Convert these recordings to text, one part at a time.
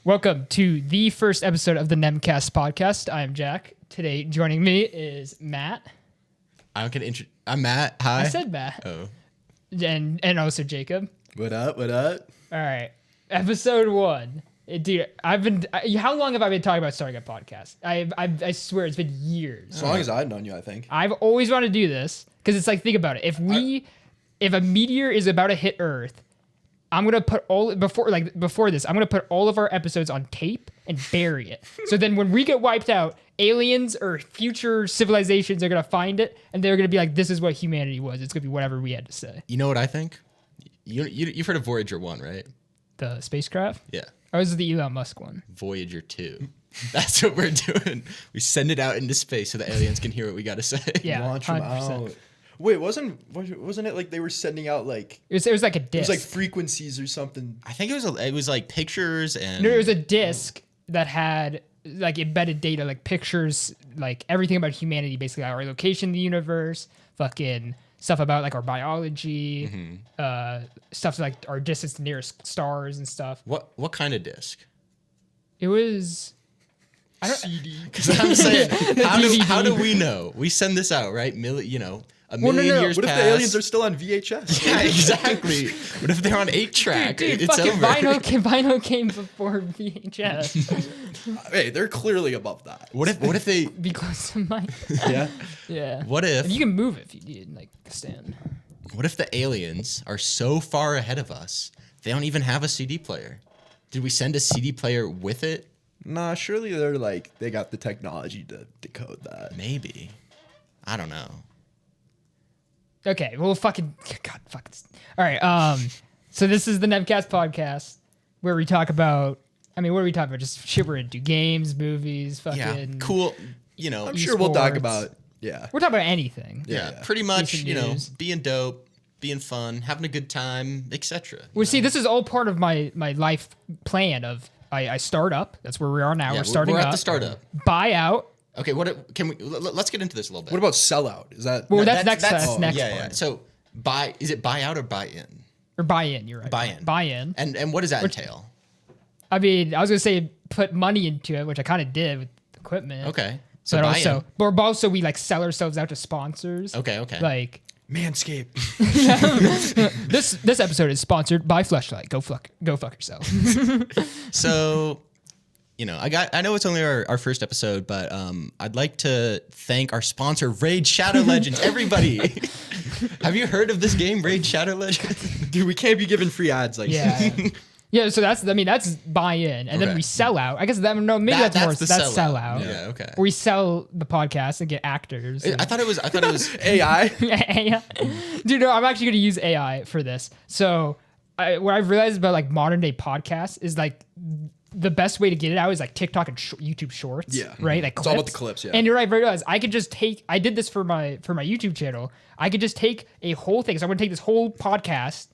Welcome to the first episode of the NEMcast podcast. I'm Jack. Today joining me is Matt. I'm Matt. Hi. I said Matt. Oh. And also Jacob. What up? What up? All right. Episode 1. Dude, how long have I been talking about starting a podcast? I swear it's been years. As long as I've known you, I think. I've always wanted to do this because it's like, think about it. If a meteor is about to hit Earth, I'm gonna put before this, I'm gonna put all of our episodes on tape and bury it. So then when we get wiped out, aliens or future civilizations are gonna find it and they're gonna be like, "This is what humanity was." It's gonna be whatever we had to say. You know what I think? You've heard of Voyager 1, right? The spacecraft? Yeah. Or is it the Elon Musk one? Voyager 2. That's what we're doing. We send it out into space so the aliens can hear what we gotta say. Yeah, Launch them 100%. out. Wait, wasn't it like they were sending out like It was like a it disc. was like frequencies or something? I think it was like pictures and No, it was a disc that had like embedded data, like pictures, like everything about humanity, basically our location in the universe, fucking stuff about like our biology, stuff like our distance to nearest stars and stuff. What kind of disc? It was CD. Because I'm saying, how do we know? We send this out, right? A million years What if pass. the aliens are still on VHS? Yeah, exactly. What if they're on 8-track? dude, It's fucking over. vinyl came before VHS. Hey, they're clearly above that. What if they? Be close to mine. Yeah. Yeah. What if? And you can move it if you need like a stand. What if the aliens are so far ahead of us, they don't even have a CD player? Did we send a CD player with it? Nah, surely they got the technology to decode that. Maybe. I don't know. Okay, well, fucking. All right, so this is the NEMcast podcast where we talk about, what are we talking about? Just shit we're into. Games, movies, fucking. Yeah, cool. I'm sure we'll talk esports. about yeah. We're talking about anything. Yeah, pretty much, Decent news. being dope, being fun, having a good time, etc. Well, see, this is all part of my life plan of I start up. That's where we are now. Yeah, we're starting we're up. at the startup. Buy out. Okay, let's get into this a little bit. What about sellout? Is that Well, that's next yeah, part. yeah. So is it buy out or buy in? Or buy in, you're right. Buy in. Buy in. And what does that entail? I mean, I was going to say put money into it, which I kind of did with equipment. Okay. So So buy also, in. but also we like sell ourselves out to sponsors. Okay. Like Manscaped? this episode is sponsored by Fleshlight. Go fuck yourself. So, I know it's only our first episode, but I'd like to thank our sponsor, Raid Shadow Legends. Everybody, have you heard of this game, Raid Shadow Legends? Dude, we can't be giving free ads like Yeah. Yeah, so that's buy in, and then Okay. we sell out. I guess that's more the that's sell sellout. out. Yeah, okay. We sell the podcast and get actors. I thought it was AI. AI. Dude, no, I'm actually going to use AI for this. So, what I've realized about like modern day podcasts is like the best way to get it out is like TikTok and YouTube Shorts. Yeah. Right. Like It's all about the clips, yeah. And you're right. I realized I could just I did this for my YouTube channel. I could just take a whole thing. So I'm going to take this whole podcast,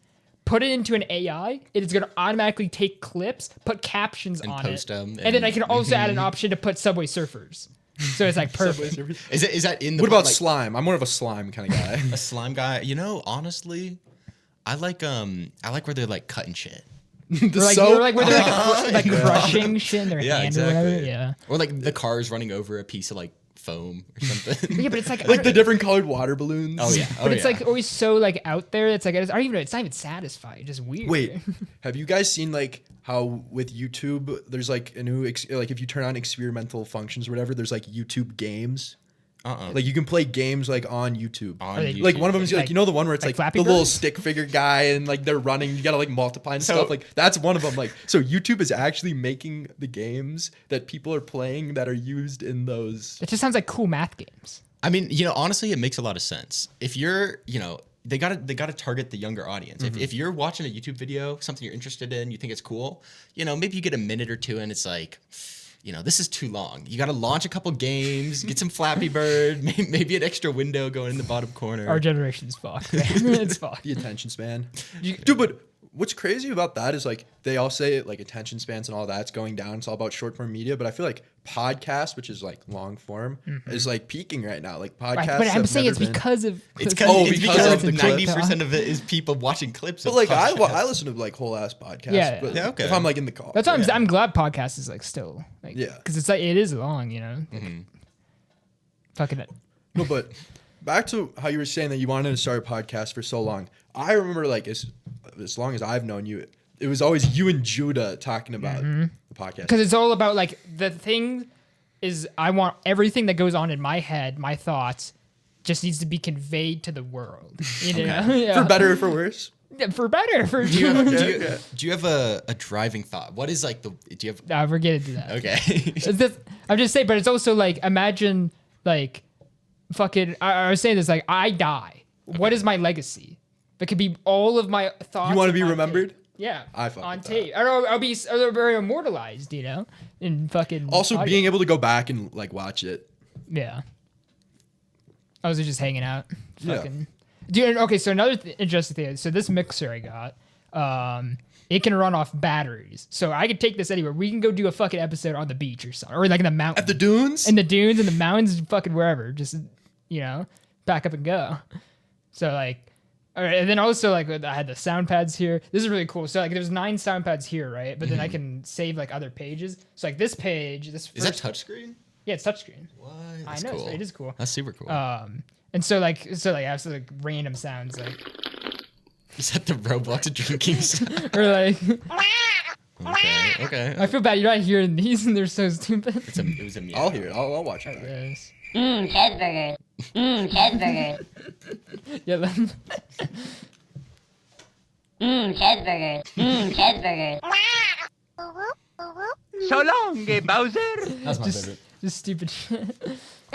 put it into an AI. It is going to automatically take clips, put captions And on post it, them, and then I can also add an option to put Subway Surfers. So it's like perfect. is that in the What about like, slime? I'm more of a slime kind of guy. a slime guy? Honestly, I like where they're like cutting shit. Or like where they're like crushing shit in their Yeah, hand or whatever. exactly. Yeah. Or like the cars running over a piece of like foam or something. Yeah, but it's like Like the different colored water balloons. Oh yeah. but it's like always so like out there. It's like I don't even know. It's not even satisfying. It's just weird. Wait, have you guys seen like how with YouTube there's like a new like if you turn on experimental functions or whatever, there's like YouTube games. Like you can play games like on YouTube. On they- YouTube. Like one of them is like, the one where it's like like, Flappy the little Bird? stick figure guy and like they're running, you gotta like multiply and stuff. Like that's one of them. Like so YouTube is actually making the games that people are playing that are used in those. It just sounds like cool math games. I mean, honestly, it makes a lot of sense. If you're, they gotta target the younger audience. If you're watching a YouTube video, something you're interested in, you think it's cool, maybe you get a minute or two and it's like, this is too long. You got to launch a couple games, get some Flappy Bird, maybe an extra window going in the bottom corner. Our generation's fucked. Man. It's fucked. The attention span. Dude, but what's crazy about that is like they all say like attention spans and all that's going down. It's all about short form media, but I feel like podcast, which is like long form, is like peaking right now. Like podcasts, but I'm have saying never it's been- because of It's Oh, because because of the 90% of it is people watching clips. But of like podcasts. I listen to like whole ass podcasts. Yeah. But Yeah, okay. if I'm like in the car, That's why I'm glad podcast is like still like Yeah. because it's like it is long, you know. Fucking it. No, but back to how you were saying that you wanted to start a podcast for so long. I remember like as long as I've known you, it was always you and Judah talking about the podcast. Because it's all about like the thing is I want everything that goes on in my head, my thoughts, just needs to be conveyed to the world. You know? Yeah. For better or for worse. Yeah, for better. For Do you have a driving thought? What is like the? Do you have? Nah, we're getting to that. Okay. It's just, I'm just saying, but it's also like imagine like fucking. I was saying this like I die. What is my legacy? That could be all of my thoughts. You want to be on remembered? tape. Yeah, I fuck on with tape. I don't know. I'll be very immortalized, you know, in fucking. Also, audio. being able to go back and like watch it. Yeah. I was just hanging out. Yeah. Fucking. Dude, okay, so another interesting thing. So this mixer I got, it can run off batteries. So I could take this anywhere. We can go do a fucking episode on the beach or something. Or like in the mountains. At the dunes? In the dunes, in the mountains, fucking wherever. Just, you know, back up and go. So like, all right, and then also like I had the sound pads here. This is really cool. So like there's 9 sound pads here, right? But then I can save like other pages. So like this page, this Is that first, touchscreen? yeah, it's touchscreen. What? I That's know, cool. it is cool. That's super cool. And so like I have some like random sounds like Is that the Roblox drinking sound? or like Okay. I feel bad you're not hearing these and they're so stupid. It was a meow. I'll hear it. I'll watch it. Yes. Cheeseburger. Cheeseburger. Yeah. Then, Cheeseburger. Cheeseburger. So long, Bowser. That's my just favorite. just stupid shit.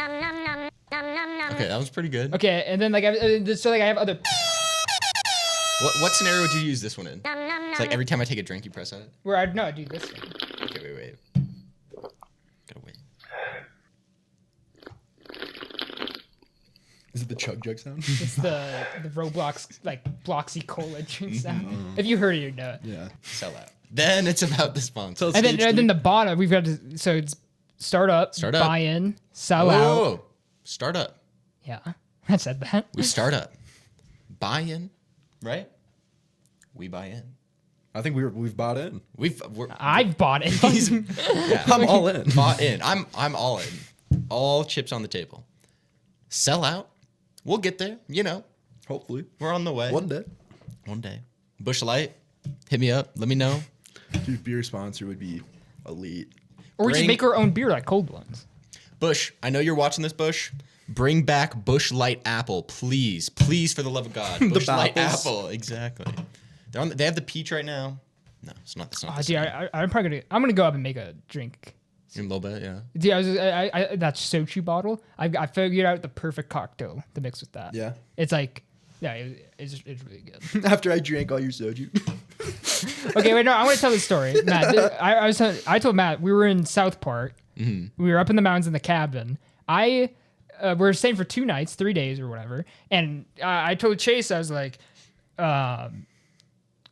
Okay, that was pretty good. Okay, and then like so like I have other. What scenario would you use this one in? It's like every time I take a drink, you press it. Where I'd no do this one. Okay, wait. Gotta wait. Is it the chug jug sound? It's the Roblox like Bloxy Cola drink sound. If you heard it, you know it. Yeah. Sell out. Then it's about the sponsor. So- And then, Stage and then three. the bottom we've got to so it's start up, buy in, sell out. Whoa. Start up. Yeah, I said that. We start up. Buy in, right? We buy in. I think we've bought in. I've bought it. Yeah. I'm all in. Bought in. I'm all in. All chips on the table. Sell out. We'll get there. You know, Hopefully. we're on the way. One day. One day. Bush Light, hit me up. Let me know. Dude, beer sponsor would be elite. Or we just Bring- make our own beer like cold ones. Bush, I know you're watching this, Bush. Bring back Bush Light Apple, please. Please, for the love of God. Bush Light Bapples. Apple. Exactly. They have the peach right now. No, it's not. That's not. Oh, the dude, same. I'm probably gonna go up and make a drink. In a little bit, yeah. Dude, that soju bottle. I figured out the perfect cocktail to mix with that. Yeah. It's like, yeah, it's really good. After I drank all your soju. Okay, wait, no, I want to tell this story, Matt. I told Matt we were in South Park. Mm-hmm. We were up in the mountains in the cabin. We were staying for 2 nights, 3 days or whatever. And I told Chase, I was like,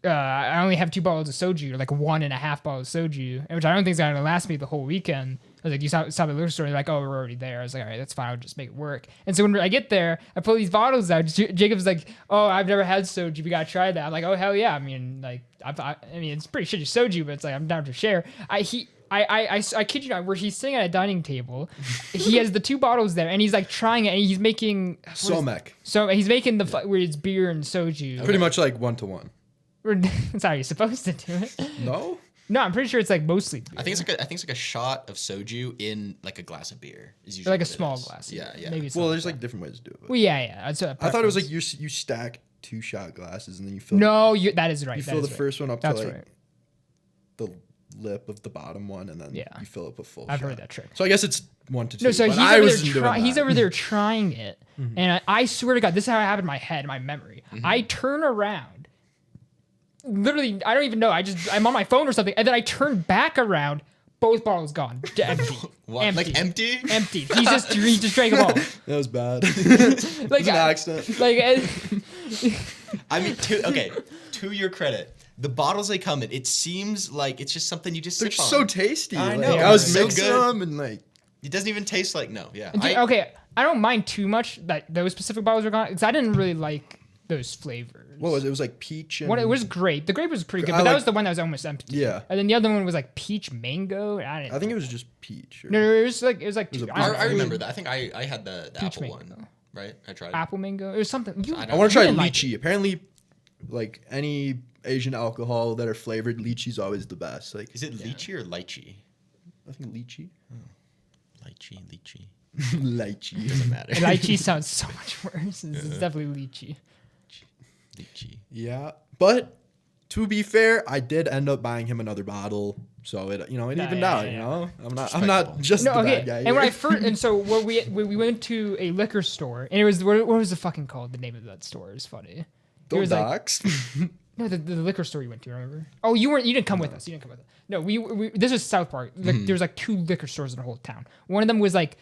I only have 2 bottles of soju, or like 1.5 bottles of soju, which I don't think is gonna last me the whole weekend. I was like, you stop at the liquor store, and they're like, oh, we're already there. I was like, all right, that's fine, I'll just make it work. And so when I get there, I pull these bottles out. Jacob's like, oh, I've never had soju, we gotta try that. I'm like, oh hell yeah. I mean, like, I mean, it's pretty shitty soju, but it's like I'm down to share. I kid you not, where he's sitting at a dining table, he has the 2 bottles there, and he's like trying it, and he's making Somek. So he's making where it's beer and soju. Pretty much like 1-to-1. That's how you're supposed to do it. No? No, I'm pretty sure it's like mostly beer. I think it's like a shot of soju in like a like a glass. Is usually like a what it small is. glass. Yeah, yeah. Maybe it's Well, not there's that. like different ways to do it. but- Well, yeah. That's a I thought it was like preference. you stack 2 shot glasses and then you fill No, that is right. you that fill is the right. first one up That's to like right. the lip of the bottom one and then Yeah. you fill up a full I've shot. heard that trick. So I guess it's 1 to 2. No, so but he's I over, wasn't there doing he's that. over there trying it, and I swear to God, this is how it happened in my head, my memory. I turn around. Literally, I don't even know. I'm on my phone or something, and then I turn back around. Both bottles gone. Empty. What? Empty. Like empty? Empty. He just drank them all. That was bad. Like It was an accident. Like I mean, to your credit, the bottles they come in, it seems like it's just something you just They're sip on. so tasty. I Like, know. I was So mixing good. them and like. It doesn't even taste like yeah. Okay, I don't mind too much that those specific bottles are gone because I didn't really like those flavors. What was it? It was like peach and. What it was grape. The grape was pretty good, I but that like- was the one that was almost empty. Yeah. And then the other one was like peach mango. And I think it was just peach. Or, No, it was like two. a- I remember that. I think I had the Peach apple mango, one, though. right? I tried. apple mango. It was something. I want to try didn't like lychee. Apparently, like any Asian alcohol that are flavored, lychee's always the best. Like, Is it lychee or lychee? I think lychee. Lychee. Lychee. Doesn't matter. Lychee sounds so much worse. It's definitely lychee. Lychee. Yeah, but to be fair, I did end up buying him another bottle, so it evened out. yeah. You know, I'm not just No, the okay. bad guy. And when I here. first, and so when we went to a liquor store, and it was what was the fucking called? The name of that store is funny. It Don't was like, dox. no, the liquor store you went to. Remember? Oh, you didn't come with us. You didn't come with us. No, we this was South Park. Like, there was like 2 liquor stores in the whole town. One of them was like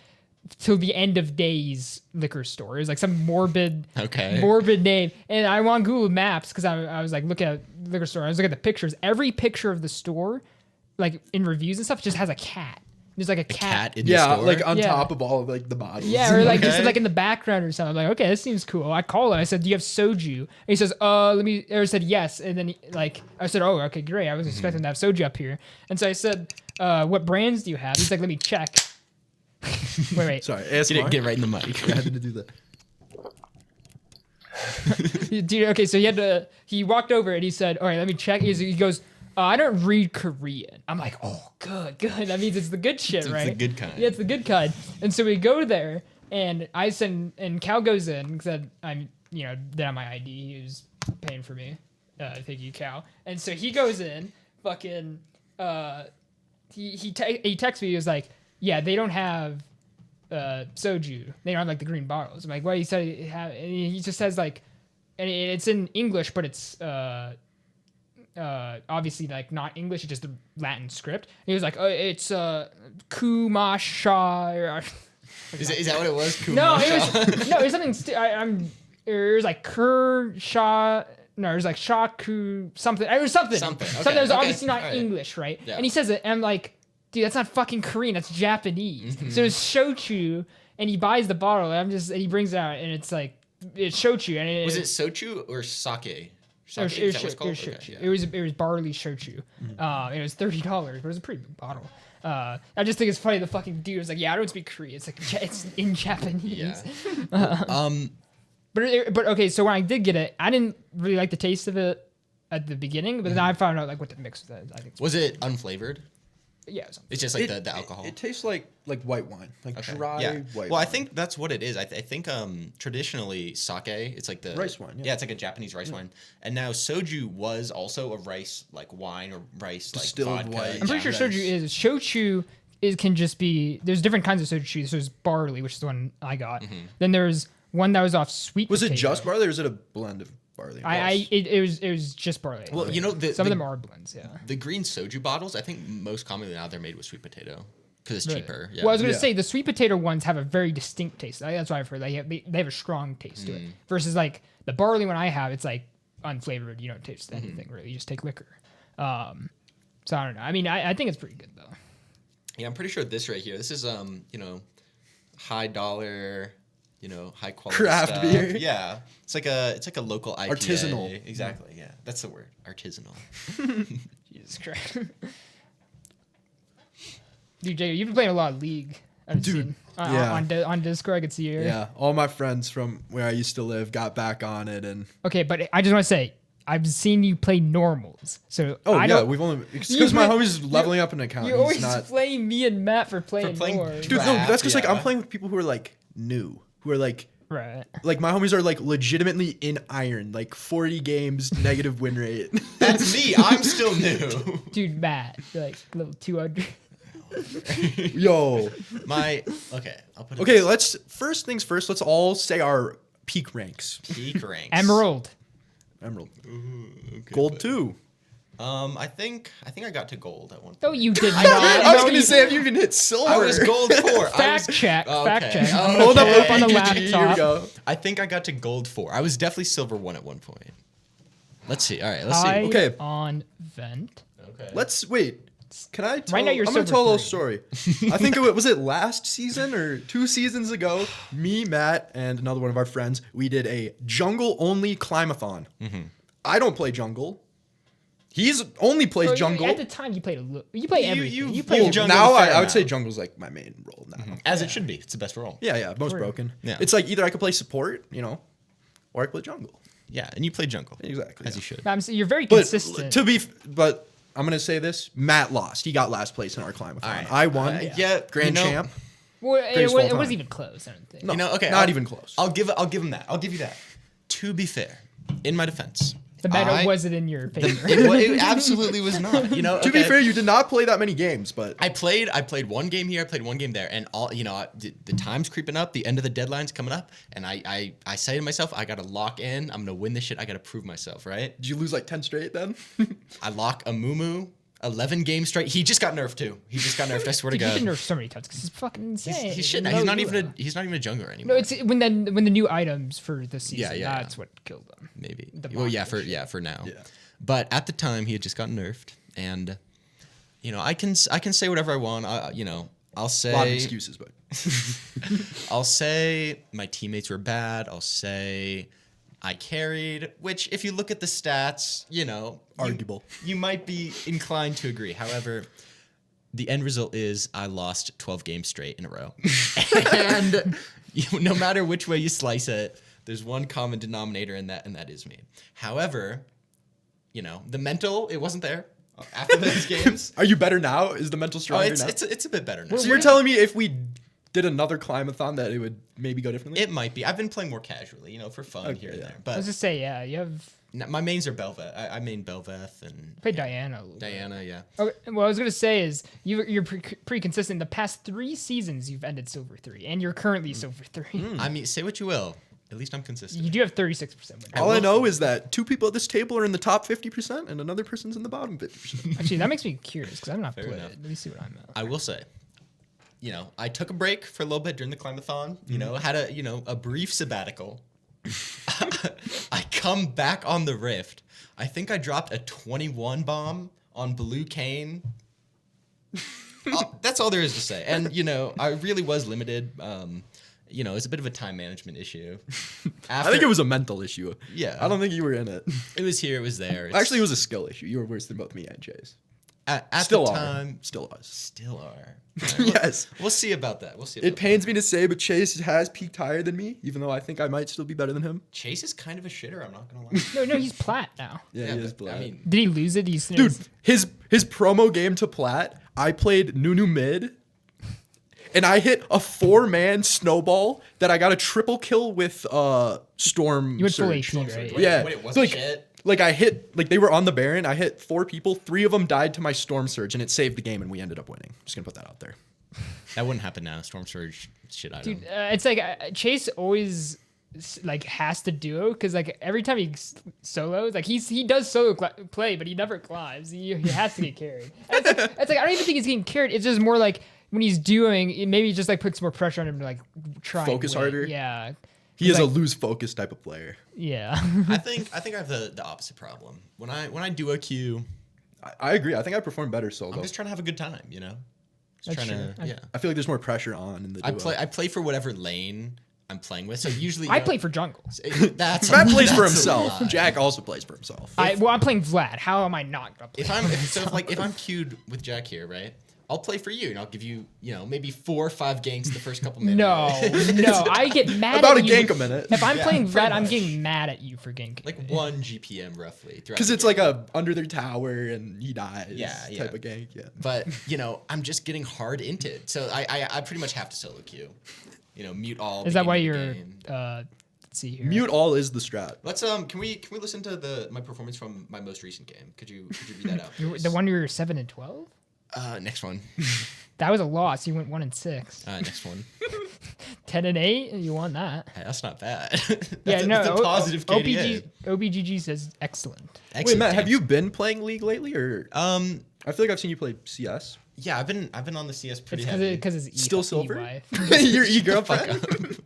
till the end of days liquor store. It was like some morbid name. And I'm on Google Maps because I was like looking at liquor store. I was looking at the pictures. Every picture of the store, like in reviews and stuff, just has a cat. There's like a cat. In the Yeah, store? like on Yeah. top of all of like the bottles. Yeah, or like just Okay. like in the background or something. I'm like, okay, this seems cool. I call him. I said, do you have soju? And he says, let me. Or I said yes. And then I said, oh, okay, great. I was expecting to have soju up here. And so I said, what brands do you have? He's like, let me check. wait. Sorry, Get right in the mic. I had to do that. Dude, okay, so he walked over and he said, all right, let me check. He goes, I don't read Korean. I'm like, oh, good. That means it's the good shit, It's right? the good kind. Yeah, it's the good kind. And so we go there, and and Cal goes in and said, then on my ID, he was paying for me. Thank you, Cal. And so he goes in, fucking, he texts me, he was like, yeah, they don't have soju. They don't have like the green bottles. I'm like, what? He said and he just says like, and it's in English, but it's obviously like not English, it's just the Latin script. And he was like, it's Kumasha. Is that what it was? No, it was something. It was like Kershaw. No, it was like Shaku something. It was something. Something. Okay, Something that was okay, obviously not all right. English, right? Yeah. And he says it, and I'm like, dude, that's not fucking Korean. That's Japanese. Mm-hmm. So it's shochu, and he buys the bottle, and and he brings it out, and it's like it's shochu, and Was it sochu or sake? It was, Sake, is that what it's called? shochu. Okay, yeah. It was barley shochu. It was $30, but it was a pretty big bottle. I just think it's funny. The fucking dude was like, "Yeah, I don't speak Korean. It's like it's in Japanese." Yeah. But okay, so when I did get it, I didn't really like the taste of it at the beginning, but then I found out like what to mix with it. I think, Was it unflavored? yeah, it was It's just like the alcohol. It tastes like white wine, like Okay. dry Yeah. white. Well, I wine. think that's what it is. I think Mm. traditionally sake, it's like the Rice wine, yeah. Yeah, it's like a Japanese rice wine. And now soju was also a rice like wine or rice Distilled like vodka. white. I'm pretty sure Nice. soju is shochu. Can just be there's different kinds of soju. So there's barley, which is the one I got. Then there's one that was off sweet. Was it potato. just barley or is it a blend of barley? It was just barley. Well, you know some of them are blends. Yeah. the green soju bottles. I think most commonly now they're made with sweet potato because it's Really? cheaper. Yeah. Well, I was gonna Yeah. say the sweet potato ones have a very distinct taste. That's what I've heard. They have a strong taste to it. Versus like the barley one I have, it's like unflavored. You don't taste anything really. You just take liquor. So I don't know. I mean, I think it's pretty good though. Yeah, I'm pretty sure this right here. This is high dollar, high quality Craft stuff. beer. Yeah, it's like a local IPA. Artisanal. Exactly. Yeah, that's the word. Artisanal. Jesus Christ. Dude, Jay, you've been playing a lot of League. I've Dude, seen. yeah. On Discord, I could see you. Yeah, all my friends from where I used to live got back on it, and Okay, but I just want to say, I've seen you play normals. So we've only because my homie's leveling up an account. You He's always not, blame me and Matt for playing more. dude. No, Draft, that's because like I'm yeah. playing with people who are like new, who are like Right. my homies are like legitimately in iron, like 40 games, negative win rate. That's me. I'm still new. Dude, Matt, you're like level 200. Yo, Okay, I'll put it okay, this way. let's first things first. Let's all say our peak ranks. Peak ranks. Emerald. Emerald, Okay, gold but- 2. I think I got to gold at one point. No, you did not. I was No, gonna you- say if you can hit silver. I was gold 4. Fact check. Fact check. Oh, Hold up, okay. on the OPGG, here we laptop. go. I think I got to gold 4. I was definitely silver 1 at one point. Let's see. All right, let's High see. Okay. on vent. Okay. Let's wait. Can I tell? Right now you're I'm gonna silver tell a little 3. story. I think was it last season or 2 seasons ago? Me, Matt, and another one of our friends, we did a jungle only climathon. I don't play jungle. He's only plays jungle. At the time, you played you play everything. You play play jungle. Now fair I would say amount. jungle's like my main role now. As it should be. It's the best role. Yeah, most True. broken. Yeah. It's like either I could play support, or I could play jungle. Yeah, and you play jungle. Exactly, As yeah. you should. You're very But consistent. but I'm gonna say this: Matt lost. He got last place in our climathon. All right. I won. Yeah, Grand champ. Well, it Greatest of all wasn't time. even close. I don't think. No, Okay. not even close. I'll give him that. I'll give you that. To be fair, in my defense, The matter wasn't in your favor. it absolutely was not. To be fair, you did not play that many games, but I played one game here, I played one game there, and all the time's creeping up, the end of the deadline's coming up, and I say to myself, I gotta lock in, I'm gonna win this shit, I gotta prove myself, right? did you lose like 10 straight then? I lock a Mumu, 11 games straight. He just got nerfed too. He just got nerfed. I swear to Dude, God. he's been nerfed so many times because he's fucking insane. He's shit now. He's not even a jungler anymore. No, it's when the new items for the season. Yeah. That's what killed him. Maybe. The Well, yeah, bond for now. Yeah. But at the time, he had just gotten nerfed, and I can say whatever I want. I'll say A lot of excuses, but I'll say my teammates were bad. I'll say I carried, which if you look at the stats, Arguable. You might be inclined to agree. However, the end result is I lost 12 games straight in a row. And no matter which way you slice it, there's one common denominator in that, and that is me. However, the mental, it wasn't there after those games. are you better now? Is the mental stronger now? It's a bit better now. So you're telling me if we did another climathon that it would maybe go differently? It might be. I've been playing more casually, for fun here and yeah. there. I was But just say, yeah, you have my mains are Belveth. I main Belveth and played Diana. A little bit. Diana, yeah. Okay, what I was gonna say is you're pretty consistent. The past 3 seasons you've ended silver 3, and you're currently silver 3. I mean, say what you will. At least I'm consistent. You do have 36% win. All I know is that 2 people at this table are in the top 50% and another person's in the bottom 50%. Actually, that makes me curious because I'm not Fair played. enough. Let me see what I'm at. I will say, I took a break for a little bit during the climathon. Had a brief sabbatical. I come back on the Rift. I think I dropped a 21 bomb on Blue Cane. That's all there is to say. And I really was limited. It's a bit of a time management issue. I think it was a mental issue. Yeah. I don't think you were in it. It was here. It was there. Actually, it was a skill issue. You were worse than both me and Chase. At Still the are. time, Still us. still are. Yes. We'll see about that. It pains me to say, but Chase has peaked higher than me, even though I think I might still be better than him. Chase is kind of a shitter. I'm not gonna lie. No, he's plat now. Yeah, he is but, black. I mean, Did he lose it? He's Dude, his promo game to plat, I played Nunu mid, and I hit a 4-man snowball that I got a triple kill with Storm You went full Surge. AP, right? Wait, Yeah. wait, it wasn't like, shit? like I hit, like they were on the Baron, I hit 4 people, 3 of them died to my Storm Surge, and it saved the game, and we ended up winning. Just gonna put that out there. That wouldn't happen now. Storm Surge shit. I Dude, don't. it's like Chase always has to duo because like every time he solos, like he does solo play, but he never climbs. He has to get carried. And it's like I don't even think he's getting carried. It's just more like when he's doing, it maybe just like puts more pressure on him to like try Focus and win. harder? Yeah, He is a like- lose focus type of player. yeah. I think I have the opposite problem. When I do a queue, I agree. I think I perform better solo. I'm just trying to have a good time. Just That's trying true. to. Yeah. I feel like there's more pressure on in the duo. I play for whatever lane I'm playing with. So usually I play for jungle. That's Matt plays for that's a himself. lie. Jack also plays for himself. I'm playing Vlad. How am I not gonna play? If I'm queued with Jack here, right? I'll play for you, and I'll give you, maybe 4 or 5 ganks the first couple minutes. No, I get mad About at a you. gank a minute. If I'm Yeah, playing pretty Vlad, I'm much. getting mad at you for ganking. Like 1 GPM roughly. Because it's like a under their tower and he dies Yeah. type of gank. Yeah. But I'm just getting hard inted, so I pretty much have to solo queue. Mute all. Is that why beginning of you're? the game. Let's see here. Mute all is the strat. Let's can we listen to my performance from my most recent game? Could you read that out? The one where you're 7-12. Next one. That was a loss. You went 1-6. Next one. 10-8. You won that. Hey, that's not bad. Yeah, that's a positive KDA. OBGG says excellent. Wait, Excellent. Matt, have you been playing League lately, or I feel like I've seen you play CS. Yeah, I've been on the CS pretty It's heavy. because it's Still silver? EY. Your e-girlfriend.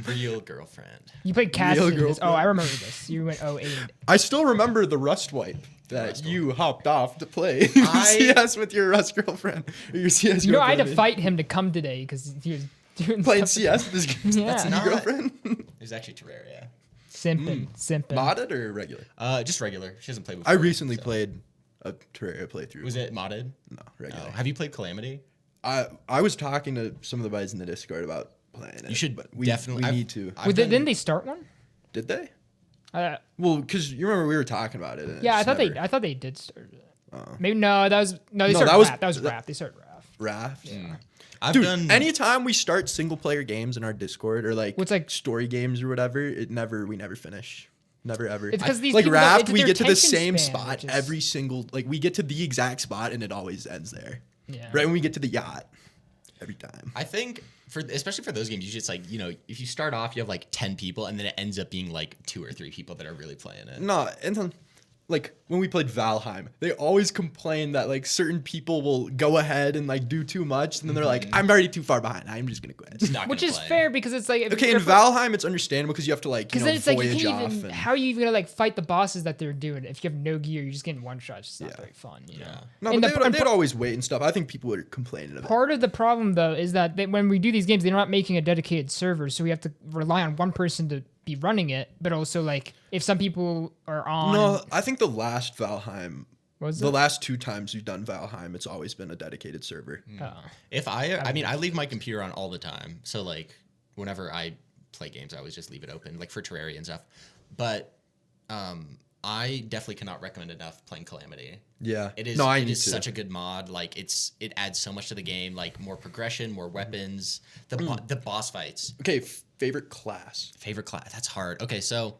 Real girlfriend. You played Cass Real in this. Oh, girlfriend. I remember this. You went 08. I still remember the Rust wipe that you hopped off to play I- CS with your Rust girlfriend or your CS You know, I had to girlfriend. fight him to come today because he was doing Playing stuff. CS with this Yeah. that's Not- your girlfriend. It was actually Terraria. Simping. Modded or regular? Just regular. She hasn't played before. I recently so. played a Terraria playthrough. Was it modded? No, regular. Oh. Have you played Calamity? I was talking to some of the guys in the Discord about playing it. You should but we definitely. we I've- need to. I've Didn't done- they start one? Did they? Uh, Well, because you remember we were talking about it. And yeah, I it's thought never- they. I thought they did start it. Maybe no. That was no. They No, started that was- Raft. That was that- Raft. They started Raft. Raft. I've Dude, done. anytime we start single player games in our Discord or like What's like- story games or whatever, we never finish. Never ever. It's 'cause these like people, Raft, it's we their get to the attention same span, spot which is- every single we get to the exact spot and it always ends there. Yeah. Right when we get to the yacht. Every time. I think especially for those games, you just like if you start off, you have like 10 people, and then it ends up being like 2 or 3 people that are really playing it. No, and then like when we played Valheim, they always complain that like certain people will go ahead and like do too much, and then they're like, "I'm already too far behind. I'm just gonna quit." It's not Which gonna is play. fair because it's like Okay, in if- Valheim, it's understandable because you have to like Because then it's like you voyage can't off. even. And, How are you even gonna like fight the bosses that they're doing if you have no gear? You're just getting one shot. It's just not Yeah. very fun. You know? Yeah. no, and but the- and they'd always wait and stuff. I think people are complaining about. Part of the problem though is that when we do these games, they're not making a dedicated server, so we have to rely on one person to be running it. But also like if some people are on. No, I think the last Valheim, Was the it? last 2 times we've done Valheim, it's always been a dedicated server. Oh. If I mean, I leave my computer on all the time. So like, whenever I play games, I always just leave it open, like for Terraria and stuff. But I definitely cannot recommend enough playing Calamity. Yeah. It is. No, I it need is to. such a good mod. Like it adds so much to the game. Like more progression, more weapons. The boss fights. Okay, favorite class Favorite class. That's hard. Okay, so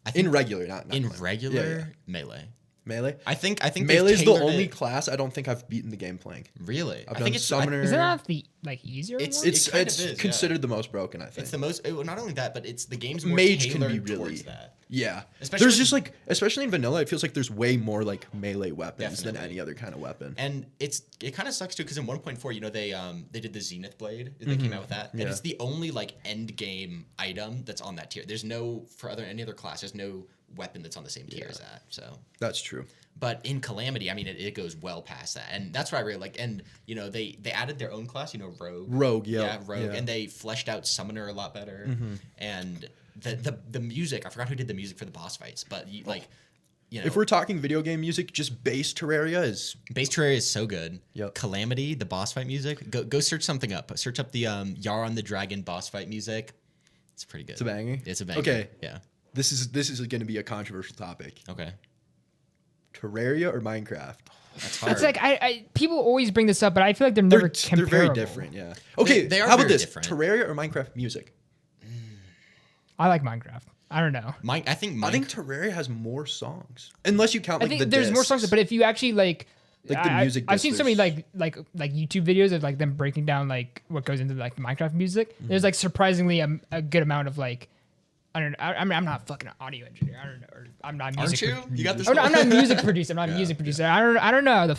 I think in regular, not in class. regular Yeah, yeah. melee. Melee. I think they've Melee's the tailored only it- class I don't think I've beaten the game playing. Really. I've I done think it's Summoner. Is that not the like easier It's- one? It's It kind of is, yeah. considered the most broken, I think. It's the most. Not only that, but it's the game's more Mage can be tailored really. towards that. Yeah. Especially There's with- just like, especially in vanilla, it feels like there's way more like melee weapons than Definitely. any other kind of weapon. And it kind of sucks too because in 1.4, they did the Zenith Blade. They came out with that, and Yeah. it's the only like end game item that's on that tier. There's no for any other class. There's no weapon that's on the same tier as that. So, That's true. but in Calamity, I mean, it goes well past that, and that's what I really like. And they added their own class. Rogue. Rogue, yeah. Yeah, Rogue, Yeah. and they fleshed out Summoner a lot better. And the music, I forgot who did the music for the boss fights, but If we're talking video game music, just base Terraria is Base Terraria is so good. Yep. Calamity, the boss fight music. Go search something up. Search up the Yar on the Dragon boss fight music. It's pretty good. it's a banger. It's a banger. Okay. Yeah. This is going to be a controversial topic. Okay. Terraria or Minecraft? That's hard. It's like I people always bring this up, but I feel like they're never They're very comparable. different, yeah. Okay, they are how about very this? different. Terraria or Minecraft music? I like Minecraft. I don't know. I think I think Terraria has more songs. Unless you count I like think the there's more songs, discs. but if you actually like Like the music I've seen so many discs. like YouTube videos of like them breaking down like what goes into like Minecraft music. Mm-hmm. There's like surprisingly a good amount of like I don't know. I mean, I'm not a fucking audio engineer. I don't know. Or I'm not a Aren't music. you? You got this. Oh, no, I'm whole- not a music producer. I'm not a music producer. I don't know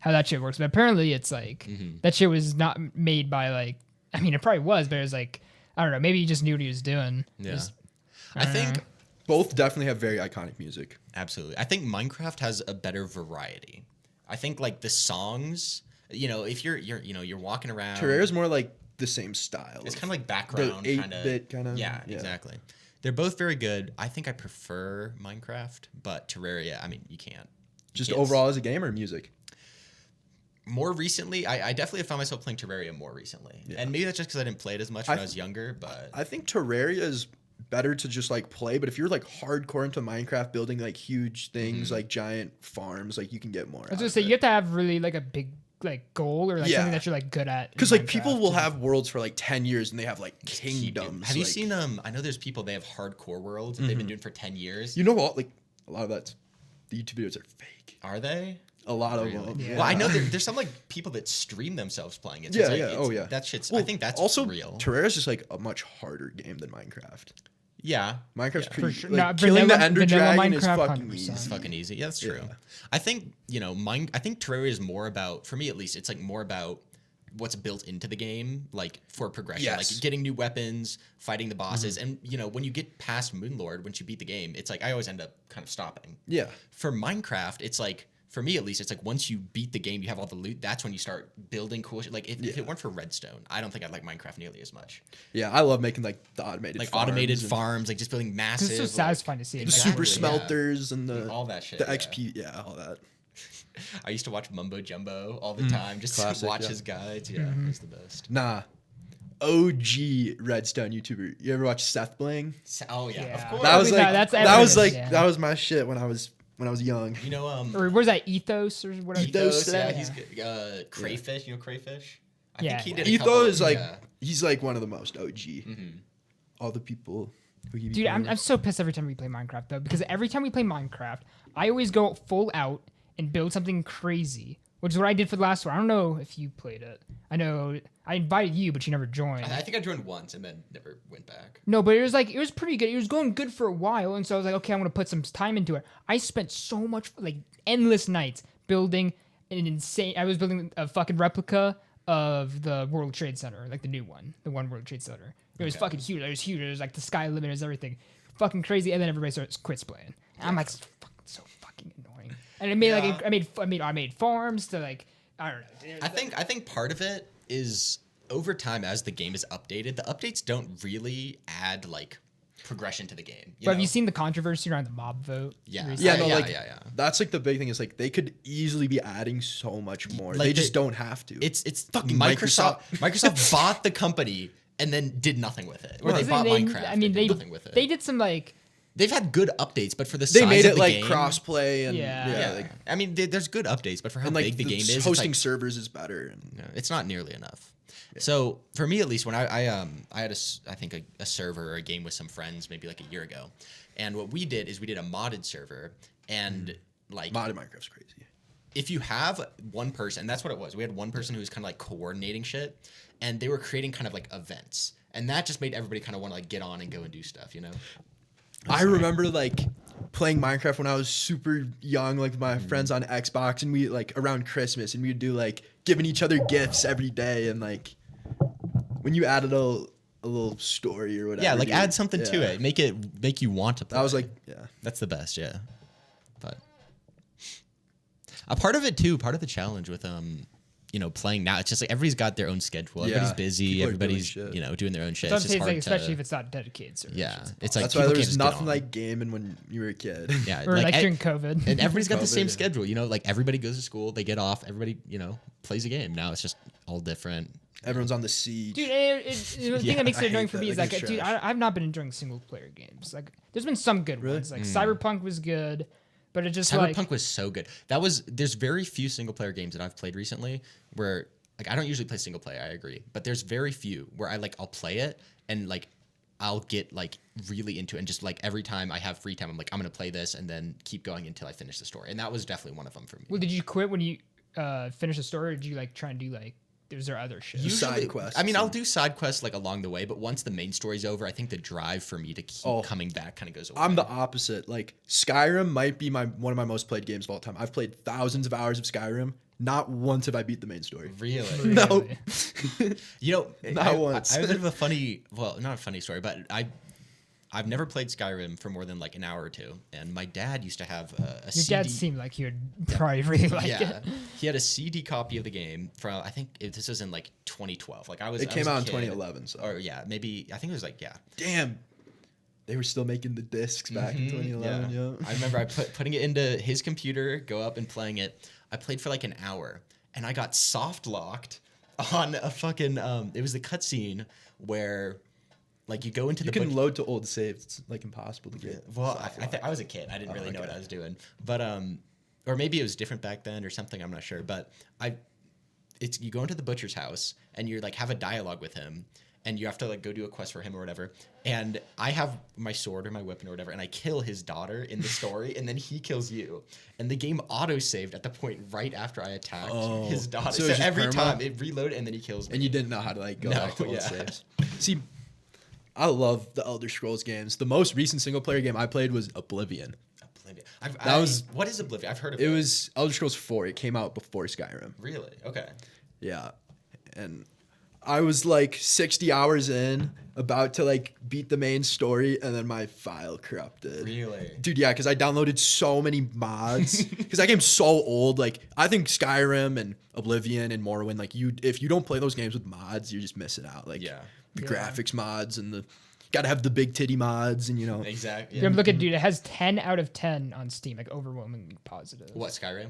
how that shit works. But apparently it's like that shit was not made by like. I mean, it probably was, but it was like I don't know. Maybe he just knew what he was doing. Yeah. Just- I think Both definitely have very iconic music. absolutely. I think Minecraft has a better variety. I think like the songs. If you're walking around. Terraria's more like the same style. It's kind of like background, kind of 8-bit kinda, Yeah, yeah. exactly. They're both very good. I think I prefer Minecraft, but Terraria. I mean, you can't. just Yes. overall as a game or music. More recently, I definitely have found myself playing Terraria more recently, and maybe that's just because I didn't play it as much when I was younger. But I think Terraria is better to just like play, but if you're like hardcore into Minecraft, building like huge things, like giant farms, like you can get more. I was gonna say you have to have really like a big like goal or like Yeah. something that you're like good at. in because like people Minecraft. will have worlds for like 10 years and they have like kingdoms. have you like- seen I know there's people they have hardcore worlds that they've been doing for 10 years. You know what? Like a lot of that's the YouTube videos are fake. Are they? A lot of Really? them. Yeah. Well, I know there's some like people that stream themselves playing it. So Yeah, it's, like, yeah. it's- Oh, yeah. That shit's. Well, I think that's also real. Terraria's just like a much harder game than Minecraft. Yeah. Minecraft's Yeah. pretty. For sure. Like, No, killing vanilla- the Ender vanilla Dragon is Minecraft, fucking 100%. easy. It's fucking easy. Yeah, that's true. Yeah. I think I think Terraria is more about, for me at least, it's like more about what's built into the game, like for progression, Yes. like getting new weapons, fighting the bosses, and when you get past Moonlord, once you beat the game, it's like I always end up kind of stopping. Yeah. For Minecraft, it's like for me at least, it's like once you beat the game, you have all the loot. That's when you start building cool shit. Like if it weren't for Redstone, I don't think I'd like Minecraft nearly as much. Yeah, I love making like the automated Farms, like just building massive. It's so satisfying to see. the Exactly. super Exactly, yeah. smelters and the All that shit, the yeah. XP, all that. I used to watch Mumbo Jumbo all the time, just Classic, to watch yeah. his guides. Yeah, he's the best. Nah, OG Redstone YouTuber. You ever watch Seth Bling? Oh yeah, Yeah. of course. That was like That's that was everybody's, like yeah. that was my shit when I was young. You know, Or what is that? Ethos or whatever. Ethos, yeah, yeah. he's good. Crayfish. You know Crayfish? I Yeah. think he did. A Etho couple, is like yeah. he's like one of the most OG. All the people who he be Dude, playing I'm with. so pissed every time we play Minecraft though, because every time we play Minecraft, I always go full out and build something crazy, which is what I did for the last one. I don't know if you played it. I know I invited you, but you never joined. I think I joined once and then never went back. No, but it was pretty good. It was going good for a while, and so I was like, okay, I'm gonna put some time into it. I spent so much, like endless nights building an insane. I was building a fucking replica of the World Trade Center, like the new one, the One World Trade Center. It was fucking huge. It was huge. It was like the sky limit is everything, fucking crazy. And then everybody quits playing. And I'm like, so fucking annoying. And I made I made farms to like I don't know. I think part of it is over time as the game is updated, the updates don't really add like progression to the game. But have you seen the controversy around the mob vote? Yeah. recently? Yeah, no, Yeah, like yeah. that's like the big thing is like they could easily be adding so much more. Like they just don't have to. It's fucking Microsoft. Microsoft bought the company and then did nothing with it. Or they Isn't bought Minecraft. I mean, and did nothing with it. they did some like. They've had good updates, but for the they size made of it the like game, crossplay and Yeah. yeah, Yeah, like, I mean, there's good updates, but for how and like big the game is, it's hosting like, servers is better. And no, it's not nearly enough. So for me, at least, when I had I think a server or a game with some friends maybe like a year ago, and what we did is we did a modded server, and like modded Minecraft's crazy. if you have one person, that's what it was. We had one person who was kind of like coordinating shit, and they were creating kind of like events, and that just made everybody kind of want to like get on and go and do stuff, you know? I remember like playing Minecraft when I was super young, like with my Mm-hmm. friends on Xbox, and we like around Christmas, and we'd do like giving each other gifts every day, and like when you added a little story or whatever. Yeah, like dude, add something to yeah. it, make you want to play. That was like, yeah. That's the best, yeah. But a part of it too, part of the challenge with playing now, it's just like everybody's got their own schedule. Everybody's Yeah, busy. people are doing Everybody's shit. doing their own shit. So I'm It's just saying, hard like, especially to, if it's not dedicated servers. yeah. It's It's like That's why people there can't was just get nothing on. like gaming when you were a kid. yeah, Or like during and, COVID. and everybody's got the COVID, same yeah. schedule. You know, like everybody goes to school, they get off, everybody plays a game. Now it's just all different. Everyone's on the siege. Dude, the thing Yeah, that makes I it annoying hate for that. me is That like, game's dude, trash. I've not been enjoying single player games. Like, there's been some good Really? ones. Like Cyberpunk was good, but it just Cyberpunk like was so good. There's very few single player games that I've played recently where like I don't usually play single player, I agree. But there's very few where I'll play it and like I'll get like really into it, and just like every time I have free time I'm like I'm going to play this and then keep going until I finish the story. And that was definitely one of them for me. Well, did you quit when you finished the story, or did you like try and do like? Was there other shit? Side quests I mean, I'll and- do side quests like along the way, but once the main story's over, I think the drive for me to keep coming back kind of goes away. I'm the opposite. Like Skyrim might be one of my most played games of all time. I've played thousands of hours of Skyrim. Not once have I beat the main story. Really? No. You know, Not once. I have a bit of a funny, well, not a funny story, but I've never played Skyrim for more than like an hour or two. And my dad used to have a Your CD. dad seemed like he would probably really like Yeah, it. he had a CD copy of the game from this was in like 2012. Like I was. It I came was a out in kid. 2011. So Or yeah, maybe I think it was like damn, they were still making the discs back in 2011. Yeah. I remember putting it into his computer, go up and playing it. I played for like an hour, and I got soft locked on a fucking. It was the cutscene where, like, you go into You the. can load to old saves. It's like impossible to get. Well, I was a kid. I didn't really know what I was doing, but or maybe it was different back then or something. I'm not sure, but you go into the butcher's house and you're like have a dialogue with him, and you have to like go do a quest for him or whatever. And I have my sword or my weapon or whatever, and I kill his daughter in the story, and then he kills you. And the game auto saved at the point right after I attacked his daughter. So So, it's just every perma? time it reloaded, and then he kills me. And you didn't know how to like go No, back to old yeah. saves. See, I love the Elder Scrolls games. The most recent single player game I played was Oblivion. Oblivion. What is Oblivion? I've heard of it. It was Elder Scrolls 4. It came out before Skyrim. Really okay. Yeah. and I was like 60 hours in, about to like beat the main story, and then my file corrupted. Really? Dude, yeah, because I downloaded so many mods. Because that game's so old. Like, I think Skyrim and Oblivion and Morrowind, like, if you don't play those games with mods, you're just missing out. Like, the graphics mods and gotta have the big titty mods, and Exactly. Yeah. Look at dude, it has 10 out of 10 on Steam, like overwhelmingly positive. What, Skyrim?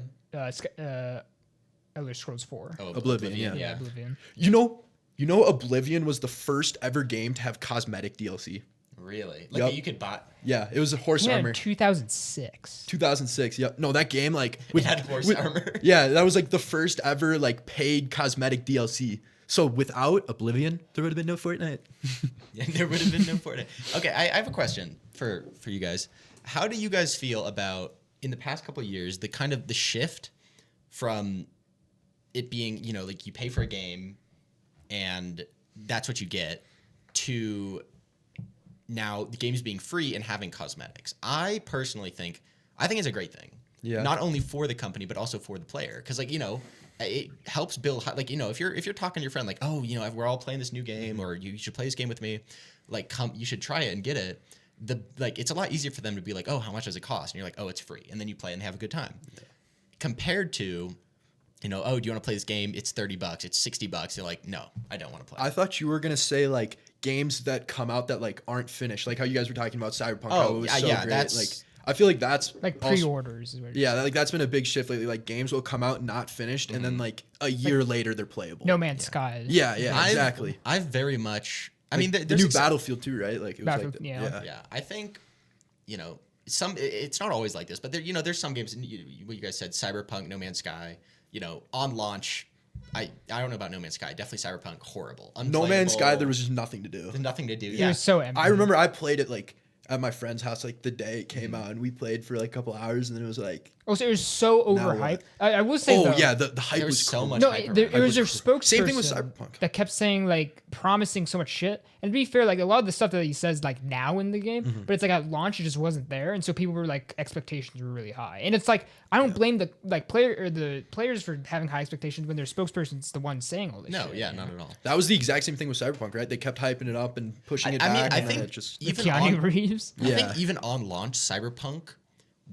Elder Scrolls 4. Oh, Oblivion, yeah, yeah. Oblivion. You know, Oblivion was the first ever game to have cosmetic DLC. Really? Like Yep. you could buy. Yeah, it was a horse Yeah, armor. in 2006. 2006. Yep. No, that game like It had horse armor. Yeah, that was like the first ever like paid cosmetic DLC. So without Oblivion, there would have been no Fortnite. Yeah, there would have been no Fortnite. Okay, I have a question for you guys. How do you guys feel about in the past couple of years the kind of the shift from it being like you pay for a game and that's what you get to now the games being free and having cosmetics? I personally think it's a great thing. Yeah. Not only for the company but also for the player, because it helps build if you're talking to your friend like, oh, we're all playing this new game, or you should play this game with me, like you should try it and get it. It's a lot easier for them to be like, oh, how much does it cost? And you're like, oh, it's free, and then you play and have a good time. Yeah. Compared to oh, do you want to play this game? It's $30. It's $60. You're like, no, I don't want to play. I thought you were gonna say like games that come out that like aren't finished, like how you guys were talking about Cyberpunk. How it was so great. That's like I feel like that's Like also- pre-orders. Is what you're Yeah, like that's been a big shift lately. Like games will come out not finished, and then like a year later they're playable. No Man's Sky. Yeah, exactly. I've very much. I Like, mean, the new Battlefield too, right? Like it was Battlefield, like yeah. Yeah, I think, it's not always like this, but there's some games. What you guys said, Cyberpunk, No Man's Sky. On launch, I don't know about No Man's Sky. Definitely Cyberpunk, horrible. No Man's Sky, Unplayable. there was just nothing to do. There's nothing to do. It Yeah, was so empty. I remember I played it like at my friend's house like the day it came out, and we played for like a couple hours, and then it was like, Oh, so it was so Now what? overhyped. I will say, oh though, yeah, the hype There was was so cool. much No, hype it, there, around it was their was spokesperson. Same thing with Cyberpunk. That kept saying like promising so much shit. And to be fair, like a lot of the stuff that he says like now in the game, but it's like at launch it just wasn't there, and so people were like expectations were really high. And it's like I don't blame the the players for having high expectations when their spokesperson's the one saying all this. no, shit, yeah, you know? not at all. That was the exact same thing with Cyberpunk, right? They kept hyping it up and pushing it I mean, back, I and then think it just even Keanu on, Reeves. I Yeah. think even on launch, Cyberpunk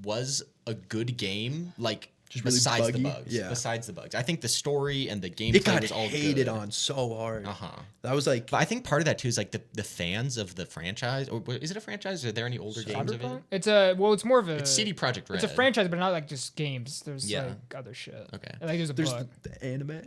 was a good game. Like Just really besides the buggy. bugs, Yeah. besides the bugs, I think the story and the gameplay it got was all hated good. on so hard. Uh-huh. That was like But I think part of that too is like the fans of the franchise, or is it a franchise? Are there any older games of it? Cyberpunk? It's it's more of a It's CD Projekt Red. It's a franchise, but not like just games. There's Yeah. like other shit. Okay. Like there's a there's book. the anime.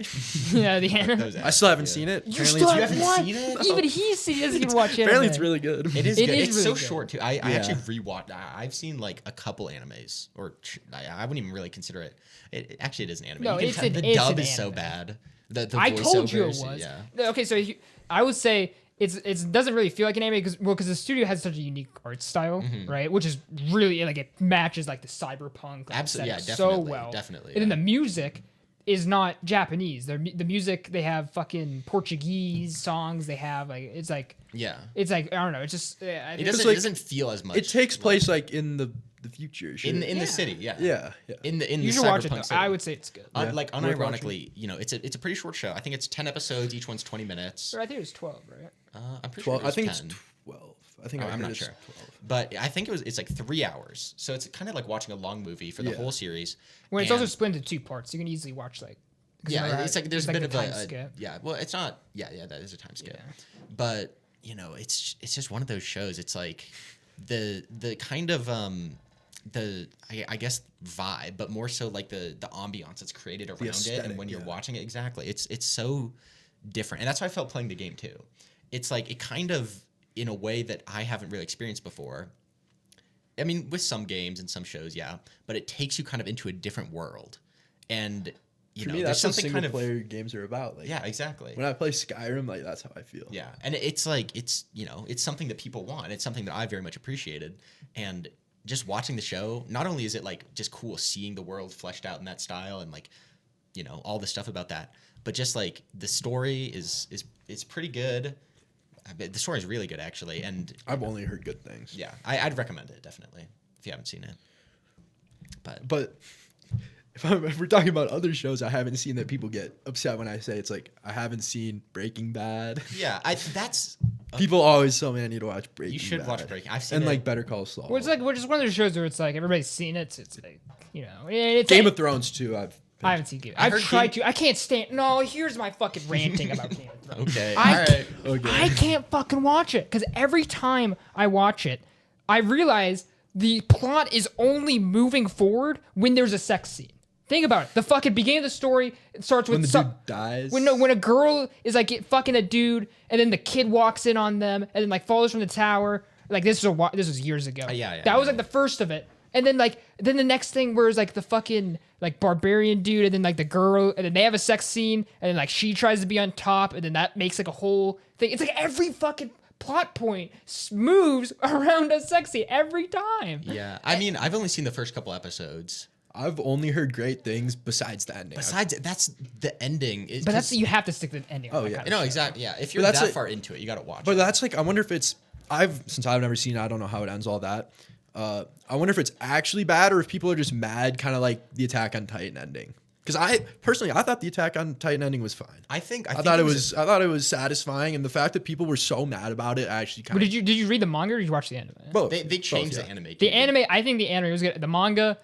Yeah, the anime. Those I still haven't yeah. seen it. You Apparently still it's- haven't what? seen it? Even he doesn't even watch anime. Apparently it's really good. It is It good. is It's really so good. short too. I Yeah. actually rewatched. I've seen like a couple animes, or I wouldn't even really consider it. Actually, it is an anime. No, You can it's tell an- the it's dub an is so anime. bad. The I told you it voiceovers, was. Yeah. Okay, so I would say it doesn't really feel like an anime because the studio has such a unique art style, right? Which is really like it matches like the cyberpunk like, Absolutely, yeah, aesthetic so definitely, well. definitely, And then yeah. the music is not Japanese. The music they have fucking Portuguese songs. They have like it's like Yeah. I don't know. It's just I It think- doesn't. like, It doesn't feel as much. It takes place like in the future. Sure. in the Yeah. city. Yeah. yeah. In the you the should watch it cyberpunk though. city. I would say it's good. Yeah. Like Worth unironically, it's a pretty short show. I think it's 10 episodes. Each one's 20 minutes. Or I think it was 12, right? I'm pretty 12. sure. I think 10. it's 12. I think Oh, I I'm heard not it's sure. 12. But I think it's like 3 hours. So it's kind of like watching a long movie for the Yeah. whole series. Well, it's And- also split into 2 parts. You can easily watch like. 'cause yeah, remember, it's like there's a like bit the of time a skip. yeah. Well, it's not. Yeah, that is a time skip. Yeah. But it's just one of those shows. It's like the kind of I guess vibe, but more so like the ambiance that's created around it, aesthetic, and when you're yeah. watching it, exactly, it's so different, and that's how I felt playing the game too. It's like it kind of in a way that I haven't really experienced before. I mean, with some games and some shows, yeah, but it takes you kind of into a different world, and For know, me, there's that's what something single kind of player games are about. Like, yeah, exactly. when I play Skyrim, like that's how I feel. Yeah, and it's like it's something that people want. It's something that I very much appreciated, and just watching the show. Not only is it like just cool seeing the world fleshed out in that style, and like all the stuff about that, but just like the story is pretty good. The story is really good actually, and I've only heard good things. yeah, I'd recommend it definitely if you haven't seen it. But But if we're talking about other shows I haven't seen that people get upset when I say, it's like I haven't seen Breaking Bad. Yeah, that's People always tell me I need to watch Breaking Bad. you should watch Breaking. I've seen and it. like Better Call Saul. Well, it's like we're just one of those shows where it's like everybody's seen it. So it's like, you know, it's Game like, of Thrones too. I haven't seen Game. I I've heard tried to. I can't stand. No, here's my fucking ranting about Game of Thrones. Okay, I all right. Okay. I can't fucking watch it because every time I watch it, I realize the plot is only moving forward when there's a sex scene. Think about it. The fucking beginning of the story it starts when with the dude dies. when a girl is like fucking a dude, and then the kid walks in on them, and then like falls from the tower. Like this was years ago. Yeah, That was like the first of it, and then the next thing where it's like the fucking like barbarian dude, and then like the girl, and then they have a sex scene, and then like she tries to be on top, and then that makes like a whole thing. It's like every fucking plot point moves around a sex scene every time. Yeah, I mean, I've only seen the first couple episodes. I've only heard great things besides the ending. Besides, that's the ending. But that's you have to stick to the ending. Oh, of that yeah. kind of no, show. exactly. Yeah, if you're that's that like- far into it, you got to watch. But it. that's like, I wonder if it's, since I've never seen it, I don't know how it ends, all that. I wonder if it's actually bad or if people are just mad, kind of like the Attack on Titan ending. Because I thought the Attack on Titan ending was fine. I think I thought it was satisfying, and the fact that people were so mad about it actually kind But of. did you read the manga or did you watch the anime? Both. they changed Both, the anime. The anime, I think the anime was good. The manga,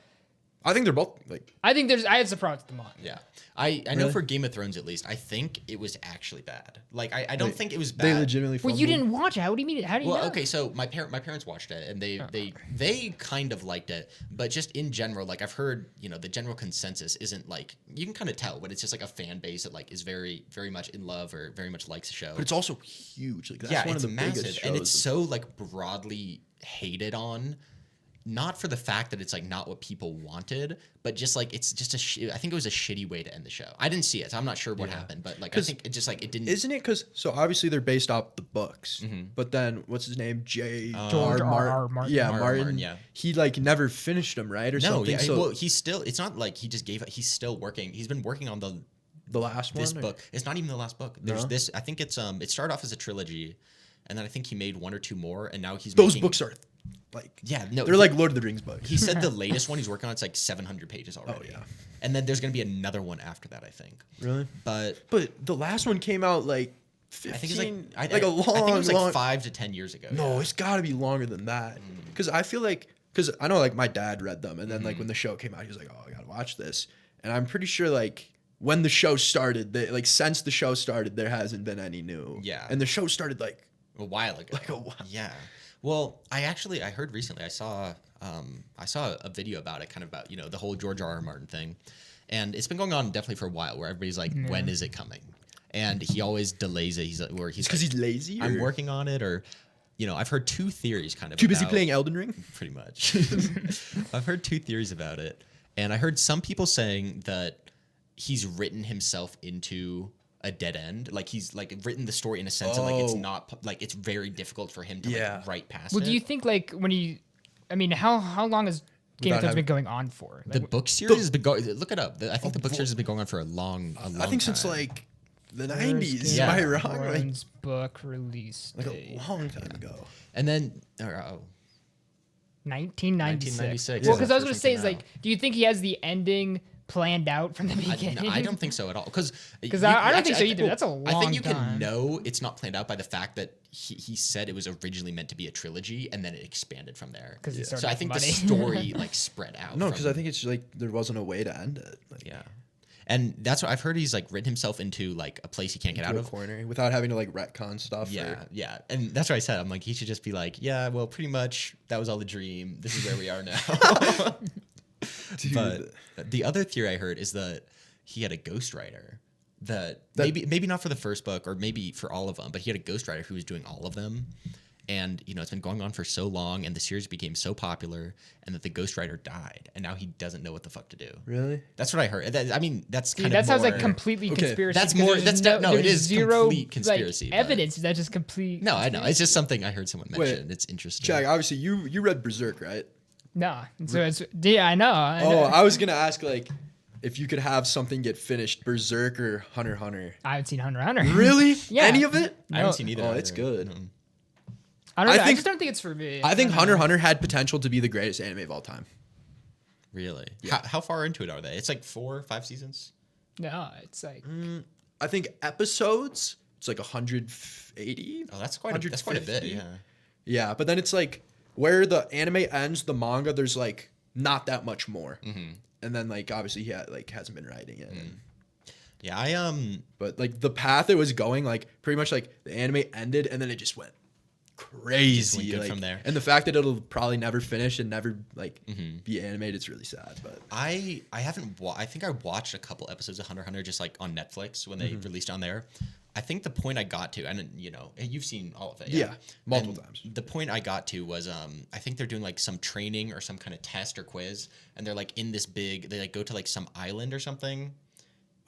I think they're both like. I think I had some problems with the manga. Yeah, I know Really? for Game of Thrones at least, I think it was actually bad. Like I don't think it was They bad. legitimately. Well, you fumbled. didn't watch it. How do you mean? How do you Well, know? okay, so my parents watched it and they kind of liked it, but just in general, like I've heard, the general consensus isn't like you can kind of tell, but it's just like a fan base that like is very very much in love or very much likes the show. But it's also huge. Like that's yeah, one it's of the massive biggest shows. and it's so like broadly hated on. Not for the fact that it's like not what people wanted, but just like it's just I think it was a shitty way to end the show. I didn't see it, so I'm not sure what happened, but like I think it just like it didn't. Isn't it? Because so obviously they're based off the books, Mm-hmm. but then what's his name? George R. R. Martin. Yeah, R. R. Martin. Martin, yeah. He like never finished them, right, or No, something. yeah. So Well, he's still. It's not like he just gave up. He's still working. He's been working on the last one. this or- book. It's not even the last book. There's No? this. I think it's It started off as a trilogy, and then I think he made one or two more, and now he's Those making, books are like Yeah, no, they're like Lord of the Rings books. He said the latest one he's working on it's like 700 pages already. yeah. And then there's gonna be another one after that, I think. Really? But But the last one came out like 15, I think it's like like a long, I think it was like long. 5 to 10 years ago. No, yeah. it's got to be longer than that. Mm. Because I feel like, because I know like my dad read them, and then like when the show came out, he was like, "Oh, I gotta watch this." And I'm pretty sure like when the show started, like since the show started, there hasn't been any new. Yeah. And the show started like a while ago. Like a while. Yeah. Well, I heard recently I saw a video about it, kind of about the whole George R. R. Martin thing, and it's been going on definitely for a while, where everybody's like, when is it coming? And he always delays it. He's like, because he's lazy. I'm or working on it, or I've heard two theories kind of too busy about- playing Elden Ring. pretty much. I've heard two theories about it, and I heard some people saying that he's written himself into a dead end, like he's like written the story in a sense of like it's Oh. not like it's very difficult for him to Yeah. like write past Well, it. do you think like how long has Game of Without Thrones been having- going on for? the Like, book series has been going? Look it up. I think the book series has been going on for a long I think since time. like the where's 90s. Game Am I of wrong? Like, Thrones book release like date? a long time ago. And then 1996. 1996 Well, is because the I was gonna first say one is came like, do you think he has the ending planned out from the I, beginning? I don't think so at all. Because I don't think so either. That's a I think long you time. can know it's not planned out by the fact that he said it was originally meant to be a trilogy and then it expanded from there. 'Cause he started So I think the making money. story like spread out. No, from- because I think it's like there wasn't a way to end it. Like, yeah. And that's what I've heard. He's like written himself into like a place he can't get out to a of. corner without having to like retcon stuff. Yeah, or- yeah, and that's what I said. I'm like, he should just be like, yeah, well, pretty much that was all the dream. This is where we are now. Dude. But the other theory I heard is that he had a ghostwriter. That maybe not for the first book or maybe for all of them, but he had a ghostwriter who was doing all of them. And it's been going on for so long, and the series became so popular, and that the ghostwriter died, and now he doesn't know what the fuck to do. Really? That's what I heard. That's See, kind that of sounds like more- completely Okay. conspiracy. That's 'cause more- there's that's no, it there's is zero complete conspiracy, like, but- evidence. That's just complete. No, I know. It's just something I heard someone Wait, mention. It's interesting. Jack, obviously you read Berserk, right? Nah. So it's I know. Oh, I was gonna ask like if you could have something get finished, Berserk or Hunter x Hunter. I haven't seen Hunter x Hunter. Really? Yeah. Any of it? I haven't seen either. Oh, either. it's good. No. I don't I know. I think- just don't think it's for me. I think don't Hunter x know. Hunter had potential to be the greatest anime of all time. Really? How far into it are they? It's like 4 or 5 seasons. No, it's like I think episodes, it's like 180. Oh, that's quite a bit. Yeah. Yeah, but then it's like where the anime ends, the manga, there's like not that much more. And then like obviously he hasn't been writing it. Yeah, But like the path it was going, like pretty much like the anime ended and then it just went crazy. Just went good like, from there. And the fact that it'll probably never finish and never like be animated, it's really sad. But I haven't. I think I watched a couple episodes of Hunter x Hunter just like on Netflix when they released on there. I think the point I got to, and you know, you've seen all of it. yeah, multiple And times. The point I got to was, I think they're doing like some training or some kind of test or quiz, and they're like in this big. They like go to like some island or something.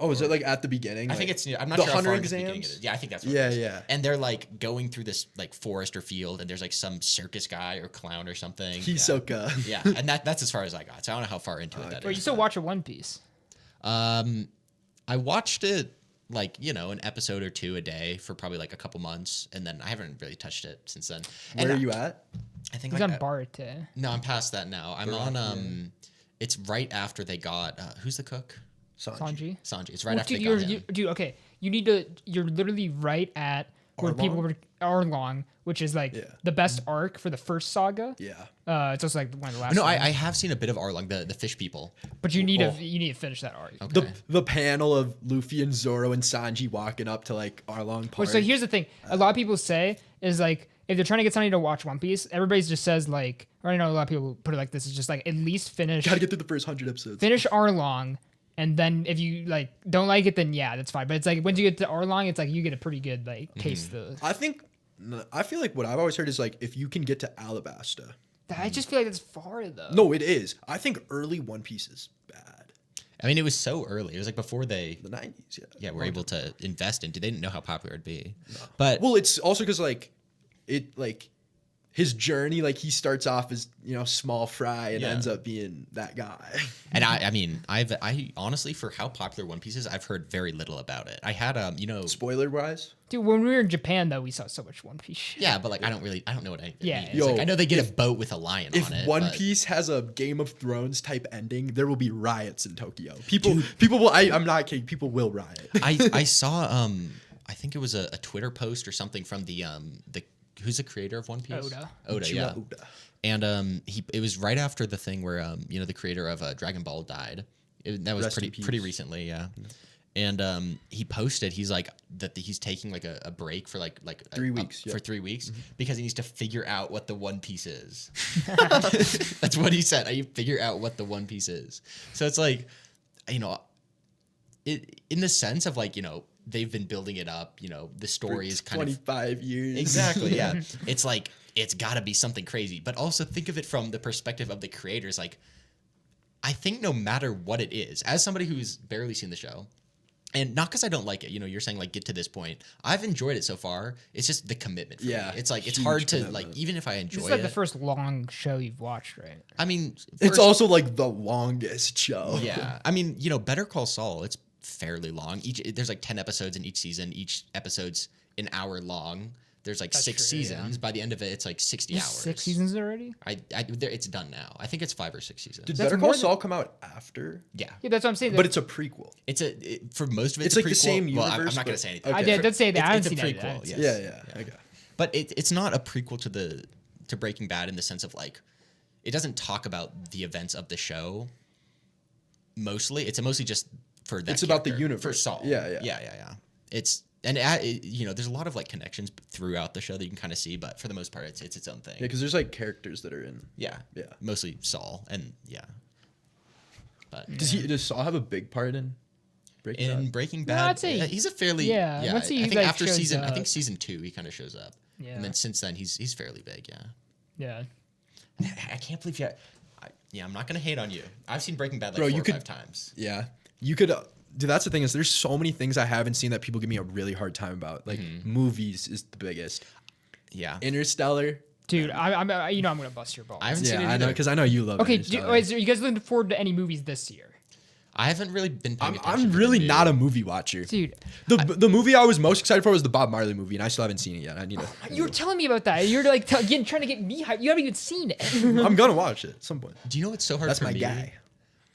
Oh, is it like at the beginning? I like, think it's. I'm not the sure Hunter how far in the beginning it exams? is. Yeah, I think that's what Yeah, it is. yeah. And they're like going through this like forest or field, and there's like some circus guy or clown or something. Hisoka. Yeah, and that's as far as I got. So I don't know how far into it that is. Wait, you still watch a One Piece? I watched it like, you know, an episode or two a day for probably like a couple months, and then I haven't really touched it since then. Where are you at? I think He's like on Barate. no, I'm past that now. I'm on it's right after they got who's the cook? Sanji. Sanji. It's right Well, after dude, they got him. dude, okay. You need to. You're literally right at where people were Arlong, which is like the best arc for the first saga. Yeah. It's also like one of the last. No, ones. I have seen a bit of Arlong, the fish people. But you need to finish that arc. Okay. The panel of Luffy and Zoro and Sanji walking up to like Arlong Park. Wait, so here's the thing. A lot of people say is like if they're trying to get somebody to watch One Piece, everybody just says like, or I know a lot of people put it like this. It's just like at least finish Gotta get through the first 100 episodes. finish Arlong, and then if you like don't like it, then yeah, that's fine. But it's like once you get to Arlong, it's like you get a pretty good like taste of the. I feel like what I've always heard is like if you can get to Alabasta. I just feel like that's far though. No, it is. I think early One Piece is bad. I mean, it was so early. It was like before they The 90s, yeah. yeah were able to invest into. They didn't know how popular it'd be. But Well, it's also because like it like his journey, like he starts off as, you know, small fry and Yeah. ends up being that guy. And I mean, I honestly, for how popular One Piece is, I've heard very little about it. I had you know, Spoiler wise. Dude, when we were in Japan though, we saw so much One Piece shit. yeah, but like I don't know what anything Yeah. means. Yo, Like, I know they get a boat with a lion If on it. One but- Piece has a Game of Thrones type ending, there will be riots in Tokyo. People will. I'm not kidding. People will riot. I saw I think it was a Twitter post or something from the who's the creator of One Piece? Oda, yeah. Oda. And it was right after the thing where you know the creator of Dragon Ball died. That was Rest in pretty peace. recently, yeah. And he posted he's like that he's taking like a break for like 3 weeks, for yeah. 3 weeks because he needs to figure out what the One Piece is. That's what he said. I figure out what the One Piece is. So it's like, you know, it in the sense of like, you know, they've been building it up. You know, the story is kind of 25 years. exactly, yeah. It's like it's got to be something crazy, but also think of it from the perspective of the creators. Like, I think no matter what it is, as somebody who's barely seen the show, and not because I don't like it, you know, you're saying like get to this point. I've enjoyed it so far. It's just the commitment for Yeah, me. It's like it's huge hard to commitment. like even if I enjoy This is like it. the first long show you've watched, right? I mean, It's first- also like the longest show. yeah. I mean, you know, Better Call Saul. It's fairly long. There's like 10 episodes in each season. Each episode's an hour long. There's like That's 6 true, yeah. seasons. By the end of it, it's like 60 There's hours. 6 seasons already. It's done now. I think it's 5 or 6 seasons. Did That's Better more Call than- Saul come out after? Yeah. Yeah, that's what I'm saying. But it's a prequel. For most of it, It's a like the prequel. same Well, I'm universe, not going to but- say anything. Okay. I did say that. I haven't It's a seen that. prequel. Yes. Yeah. Okay. But it's not a prequel to Breaking Bad in the sense of like, it doesn't talk about the events of the show. Mostly, it's mostly just for that. It's about the character, universe. for Saul. Yeah. It's you know, there's a lot of like connections throughout the show that you can kind of see, but for the most part, it's its own thing. Yeah, because there's like characters that are in. Yeah. Yeah. Mostly Saul, and yeah. But Does Saul have a big part in Breaking in Bad? Breaking No, Bad, I'd say- he's a fairly yeah, once he, I think like, after shows season, I up. think season 2 he kind of shows up. Yeah. And then since then he's fairly big. Yeah. Yeah. I can't believe you. I'm not gonna hate on you. I've seen Breaking Bad like Bro, 4 you or could- 5 times. Yeah. You could. Dude, that's the thing is there's so many things I haven't seen that people give me a really hard time about. Like movies is the biggest. Yeah. Interstellar. Dude, I'm you know I'm gonna bust your balls. I haven't seen it Yeah, I know either. because I know you love. Okay, Interstellar. are you guys looking forward to any movies this year? I haven't really been paying attention. I'm to really the not a movie watcher. Dude, The movie I was most excited for was the Bob Marley movie, and I still haven't seen it yet. I need to. you were telling me about that. You're like trying to get me hyped. You haven't even seen it. I'm gonna watch it at some point. Do you know what's so hard That's for my me? guy.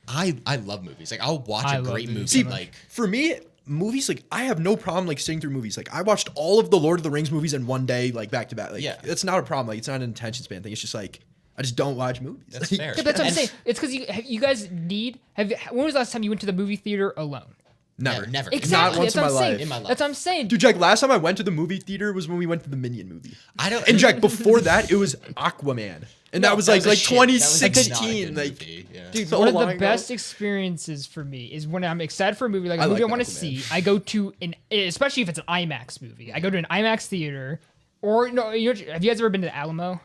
I love movies. Like I'll watch I a love great movies movie. so See, much. Like for me, movies, like I have no problem like sitting through movies. Like I watched all of the Lord of the Rings movies in one day, like back to back. Like Yeah. it's not a problem. Like it's not an attention span thing. It's just like I just don't watch movies. that's Like, fair. Yeah, that's what I'm And- saying. It's because you guys need. When was the last time you went to the movie theater alone? Never. Yeah, never. Exactly. once That's in what I'm my saying. life. In my life. That's what I'm saying. Dude, Jack, last time I went to the movie theater was when we went to the Minion movie. I don't. And Jack, before that, it was Aquaman. And that was that like was a shit. That was not a 2016. good Like movie, yeah. Dude, so one of long the ago. best experiences for me is when I'm excited for a movie, like a I movie like I want to Aquaman. see. I go to especially if it's an IMAX movie. I go to an IMAX theater, or no. Have you guys ever been to the Alamo?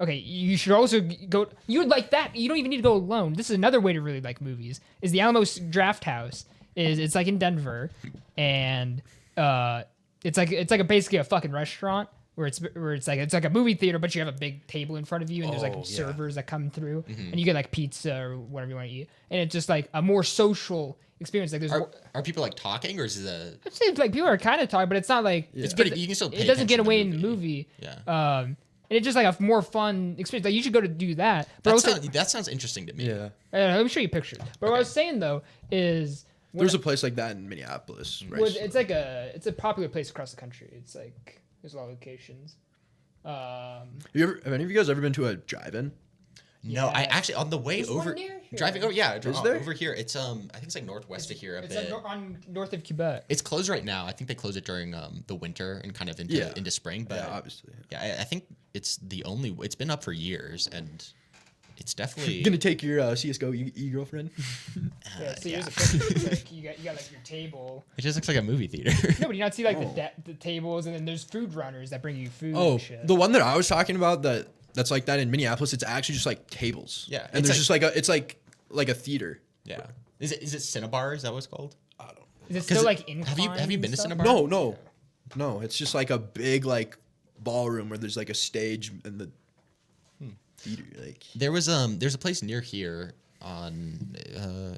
Okay, you should also go. You would like that. You don't even need to go alone. This is another way to really like movies. Is the Alamo Draft House? It's like in Denver, and it's like basically a fucking restaurant where it's like a movie theater, but you have a big table in front of you, and there's Oh, like yeah. servers that come through, and you get like pizza or whatever you want to eat, and it's just like a more social experience. Like there's. Are people like talking or is it a? It seems like people are kind of talking, but it's not like It's pretty. You can still. it Pay doesn't get attention to away in the movie. Yeah. And it's just like a more fun experience. Like you should go to do that. But also, That sounds interesting to me. yeah. let me show you pictures. But what I was saying though is There's a place like that in Minneapolis. Right? well, it's a popular place across the country. It's like there's a lot of locations. have any of you guys ever been to a drive-in? No, I Yeah. actually on the way There's one over near here. driving. Oh yeah, Is there? over here. It's I think it's like northwest of here a It's bit. like on north of Quebec. It's closed right now. I think they close it during the winter and kind of into spring. But Yeah, obviously. yeah, I think it's the only. It's been up for years, and it's definitely. Gonna take your CS:GO girlfriend? Yeah, so yeah. here's a picture. It's like you got like your table. It just looks like a movie theater. No, but you not see like Oh. the tables, and then there's food runners that bring you food. Oh, and shit. the one that I was talking about that's like that in Minneapolis. It's actually just like tables. Yeah, and it's there's just like a theater. Yeah. Is it Cinnabar? Is that what it's called? I don't. Is it 'Cause still it- like have you inclined been to stuff? Cinnabar? No. It's just like a big like ballroom where there's like a stage and the theater. Like There's a place near here on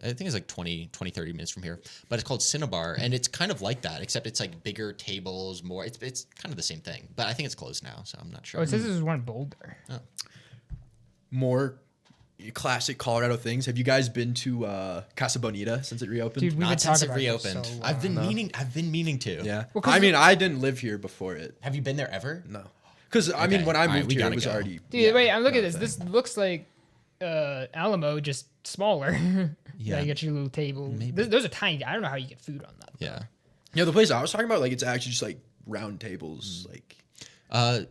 I think it's like 30 minutes from here, but it's called Cinnabar, and it's kind of like that, except it's like bigger tables, more. It's kind of the same thing, but I think it's closed now, so I'm not sure. Oh, it says this is one in Boulder. more classic Colorado things. Have you guys been to Casa Bonita since it reopened? Dude, we've been Not since talking it about this reopened. so I've been long. meaning to. Yeah. Well, 'cause I mean, I didn't live here before it. Have you been there ever? No. Because I mean, Okay. when I All right, moved we here, it gotta was go. already. Dude, Yeah, wait, I'm looking at not this. a This looks like Alamo, just smaller. Yeah. You get your little table. Maybe. Those are tiny. I don't know how you get food on that. Yeah. Yeah, the place I was talking about, like it's actually just like round tables, like.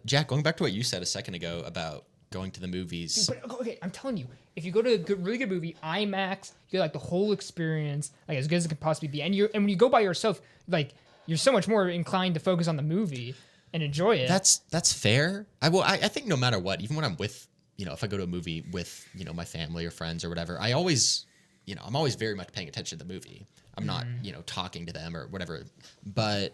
Jack, going back to what you said a second ago about going to the movies. But okay, I'm telling you, if you go to a really good movie, IMAX, you get like the whole experience, like as good as it could possibly be. And when you go by yourself, like you're so much more inclined to focus on the movie and enjoy it. That's fair. I think no matter what, even when I'm with, if I go to a movie with, my family or friends or whatever, I always, I'm always very much paying attention to the movie. I'm not, talking to them or whatever. But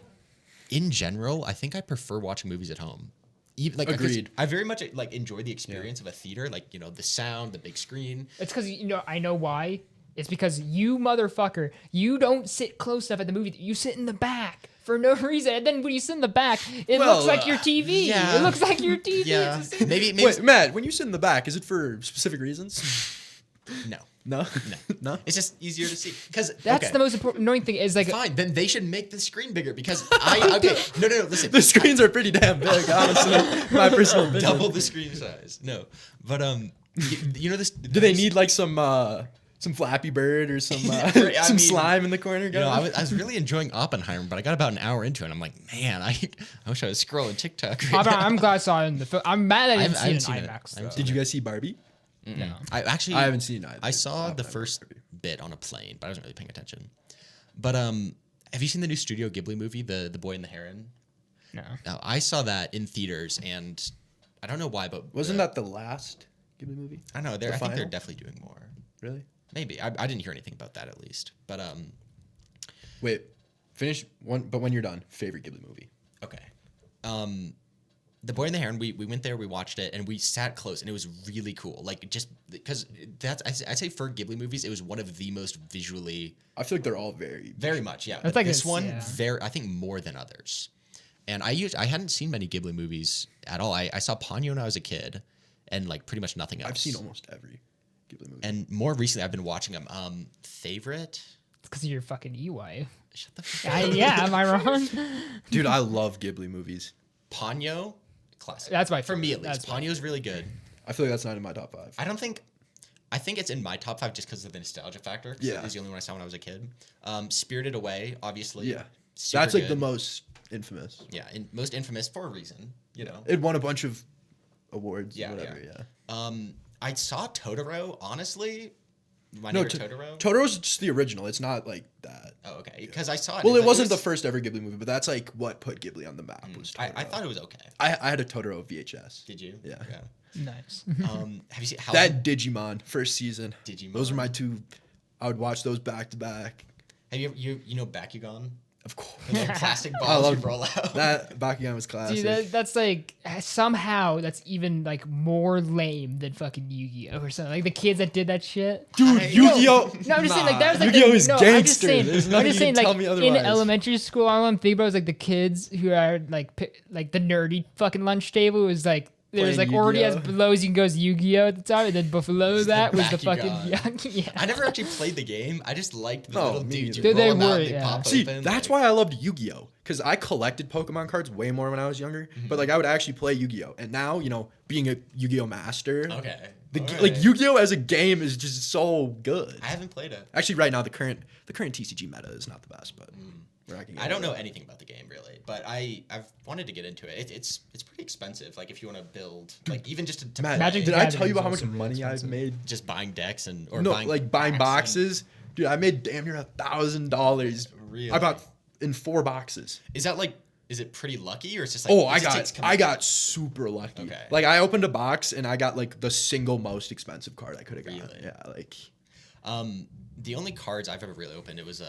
in general, I think I prefer watching movies at home. Even, like, 'cause Agreed. I very much like enjoy the experience of a theater, like, the sound, the big screen. It's because I know why. It's because you motherfucker, you don't sit close enough at the movie. You sit in the back for no reason, and then when you sit in the back, it Well, looks like your TV. yeah. It looks like your TV. Yeah. It's the same- Maybe Wait, Matt, when you sit in the back, is it for specific reasons? no. No. No. It's just easier to see. Because That's the most important annoying thing. Is like fine. Then they should make the screen bigger because no, listen. The screens are pretty damn big, honestly. My personal opinion. Double the screen size. No, but you know this. Do they need like some Flappy Bird or some I mean, slime in the corner? I Going? was really enjoying Oppenheimer, but I got about an hour into it, and I'm like, man, I wish I was scrolling TikTok. Right now. I'm glad I saw it in the film. I'm mad I didn't I see it in haven't seen it. IMAX. I haven't though. seen Did you guys see Barbie? No. I actually I haven't seen either. I saw the Oppenheimer, first Barbie. bit on a plane, but I wasn't really paying attention. But have you seen the new Studio Ghibli movie, The Boy and the Heron? No. Now, I saw that in theaters, and I don't know why, but Wasn't that the last Ghibli movie? I don't know. the I think they're final? definitely doing more. Really? Maybe I didn't hear anything about that at least. But Wait, finish one. But when you're done, favorite Ghibli movie? okay. The Boy and the Heron, we went there, we watched it, and we sat close, and it was really cool. Like, just because I'd say for Ghibli movies, it was one of the most visually, I feel like they're all very. very much, yeah. That's But like this a- one, yeah. I think more than others. And I hadn't seen many Ghibli movies at all. I saw Ponyo when I was a kid, and like pretty much nothing else. I've seen almost every. Ghibli movies. And more recently, I've been watching them. Favorite? It's because of your fucking EY. Shut the fuck up. Yeah, am I wrong? Dude, I love Ghibli movies. Ponyo, classic. That's my For me at favorite. least. That's my Ponyo's really good. I feel like that's not in my top 5. I think it's in my top 5 just because of the nostalgia factor. 'Cause Yeah. it was the only one I saw when I was a kid. Spirited Away, obviously. Yeah. Super That's like the good. most infamous. Yeah, most infamous for a reason. You know. It won a bunch of awards. Yeah, Whatever. yeah. Yeah. I saw Totoro. Honestly, my No, neighbor Totoro. Totoro's just the original. It's not like that. Oh, okay. Because I saw it. Well, and it wasn't the first ever Ghibli movie, but that's like what put Ghibli on the map. Was Totoro. I thought it was okay. I had a Totoro VHS. Did you? Yeah. Nice. Have you seen how That Digimon first season. Digimon. Those are my 2. I would watch those back to back. Have you know Bakugan? Of course. The little plastic I balls you love roll out. that. Bakugan was classic. Dude, that's like somehow that's even like more lame than fucking Yu-Gi-Oh or something. Like the kids that did that shit. Dude, Yu-Gi-Oh! No, I'm just saying like that was like Yu-Gi-Oh is I'm just gangster. saying, There's I'm nothing just you saying can like tell me in otherwise. elementary school, all I'm thinking about was like the kids who are like the nerdy fucking lunch table was like there was Playing like already as Yu-Gi-Oh. below as you can go as Yu-Gi-Oh at the time, and then below that was the fucking Bakugan. yeah. I never actually played the game. I just liked the No, little me dudes. You neither. They roll them out, were, they yeah. pop See, open. that's like, why I loved Yu-Gi-Oh! Because I collected Pokemon cards way more when I was younger. But like I would actually play Yu-Gi-Oh! And now, being a Yu-Gi-Oh! master, Okay. like Yu-Gi-Oh! As a game is just so good. I haven't played it. Actually, right now the current TCG meta is not the best, but we're not gonna get I don't into know that. anything about the game really, but I've wanted to get into it. It's pretty expensive. Like if you want to build, like even just to Matt, Magic did the I Gathering tell you is about how much also really money I've expensive. made? just buying decks and Buying packs boxes. Dude, I made damn near $1,000. Really? I bought in 4 boxes. Is it pretty lucky or it's just like? I got super lucky. Okay. Like I opened a box and I got like the single most expensive card I could have gotten. Really? Yeah, like. The only cards I've ever really opened it was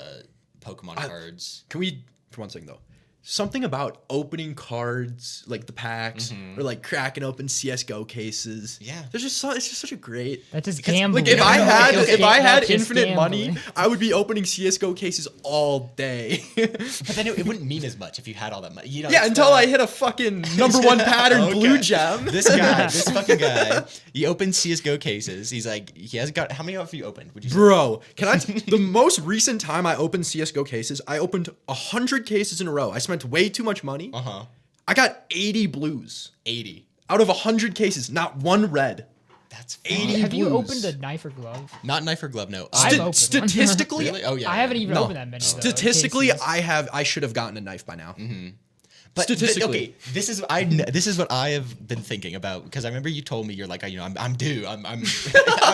Pokemon cards. Can we for one second though? Something about opening cards, like the packs, or like cracking open CS:GO cases. Yeah. There's just it's just such a great. That's just Because, gambling. Like if I had That's just infinite money, gambling. I would be opening CS:GO cases all day. But then it wouldn't mean as much if you had all that money. You know, Yeah, it's until the- I hit a fucking number 1 pattern Okay. blue gem. This fucking guy, he opens CS:GO cases. He's like, he has got how many have you opened? Would you say? Bro, the most recent time I opened CS:GO cases, I opened 100 cases in a row. I spent way too much money. I got 80 blues 80. out of 100 cases, not one red. That's 80 Have you blues. opened a knife or glove? not knife or glove. No. I've opened one. Statistically, Really? Oh yeah. I haven't even No. opened that many. though, statistically, cases. I should have gotten a knife by now. But statistically. okay, this is what I have been thinking about because I remember you told me you're like, I'm due. I'm I'm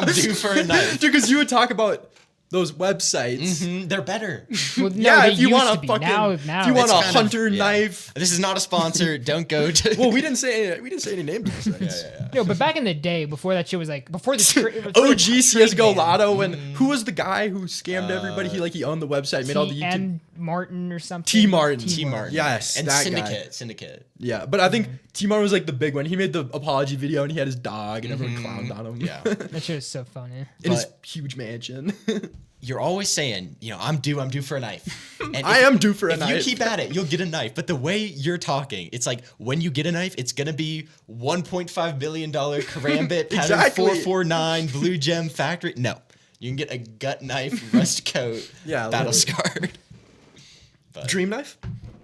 due for a knife. Dude, because you would talk about those websites. They're better. Well, no, Yeah, they if you used want to a be. fucking, now if you want it's a kind of- hunter yeah. knife. This is not a sponsor. Don't go to. Well, we didn't say any names. Of those sites. No, but back in the day, before that shit was like before the OG CS:GO ban. Lotto, and who was the guy who scammed everybody? He owned the website, made all the YouTube. T.M. Martin or something. T. Martin. T Martin. Yes, And that Syndicate. guy. Syndicate. Yeah, but I think T. Martin was like the big one. He made the apology video, and he had his dog, and everyone clowned on him. Yeah. That shit was so funny. in his But- huge mansion. You're always saying, I'm due for a knife. And I am due for a if knife. you keep at it, you'll get a knife. But the way you're talking, it's like when you get a knife, it's gonna be $1.5 million karambit pattern Exactly. 449 blue gem factory. No, you can get a gut knife, rust coat, Yeah, battle literally. scarred. But Dream knife?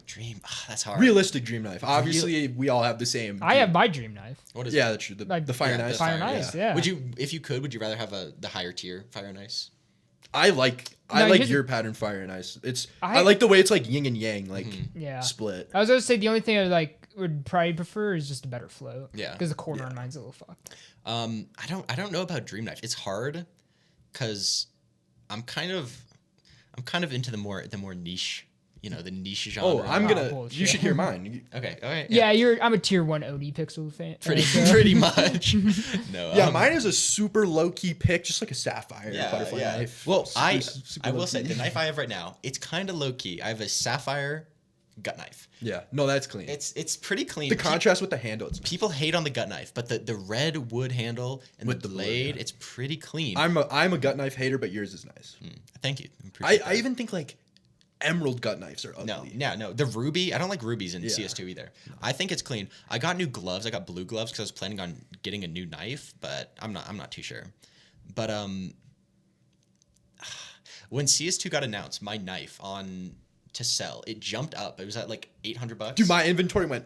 dream, that's hard. Realistic dream knife. Obviously, we all have the same. I have my dream knife. What is Yeah, it? that's true. The Like, fire Yeah, knife. the Fire and ice, yeah. Would you, if you could, would you rather have the higher tier fire and ice? I like No, here's your the- pattern fire and ice. I I- like the way it's like yin and yang, like Yeah. split. I was gonna say the only thing I would probably prefer is just a better float. Yeah. Because the corner on mine's a little fucked. I don't know about dream knife. It's hard because I'm kind of into the more niche, the niche genre. Oh, I'm gonna. bullshit. You should hear mine. Okay. All right. Yeah, I'm a tier 1 OD pixel fan. Pretty much. No. Yeah, mine is a super low key pick, just like a sapphire butterfly yeah. knife. Well, Super I will low say key. the knife I have right now, it's kind of low key. I have a sapphire gut knife. Yeah, no, that's clean. It's pretty clean. the contrast with the handle. It's People hate on the gut knife, but the red wood handle and With the the blade, wood, yeah. it's pretty clean. I'm a gut knife hater, but yours is nice. Thank you. I even think like emerald gut knives are ugly. No. The ruby, I don't like rubies in Yeah. CS2 either. I think it's clean. I got new gloves. I got blue gloves because I was planning on getting a new knife, but I'm not too sure. But when CS2 got announced, my knife to sell, it jumped up. It was at like $800. Dude, my inventory went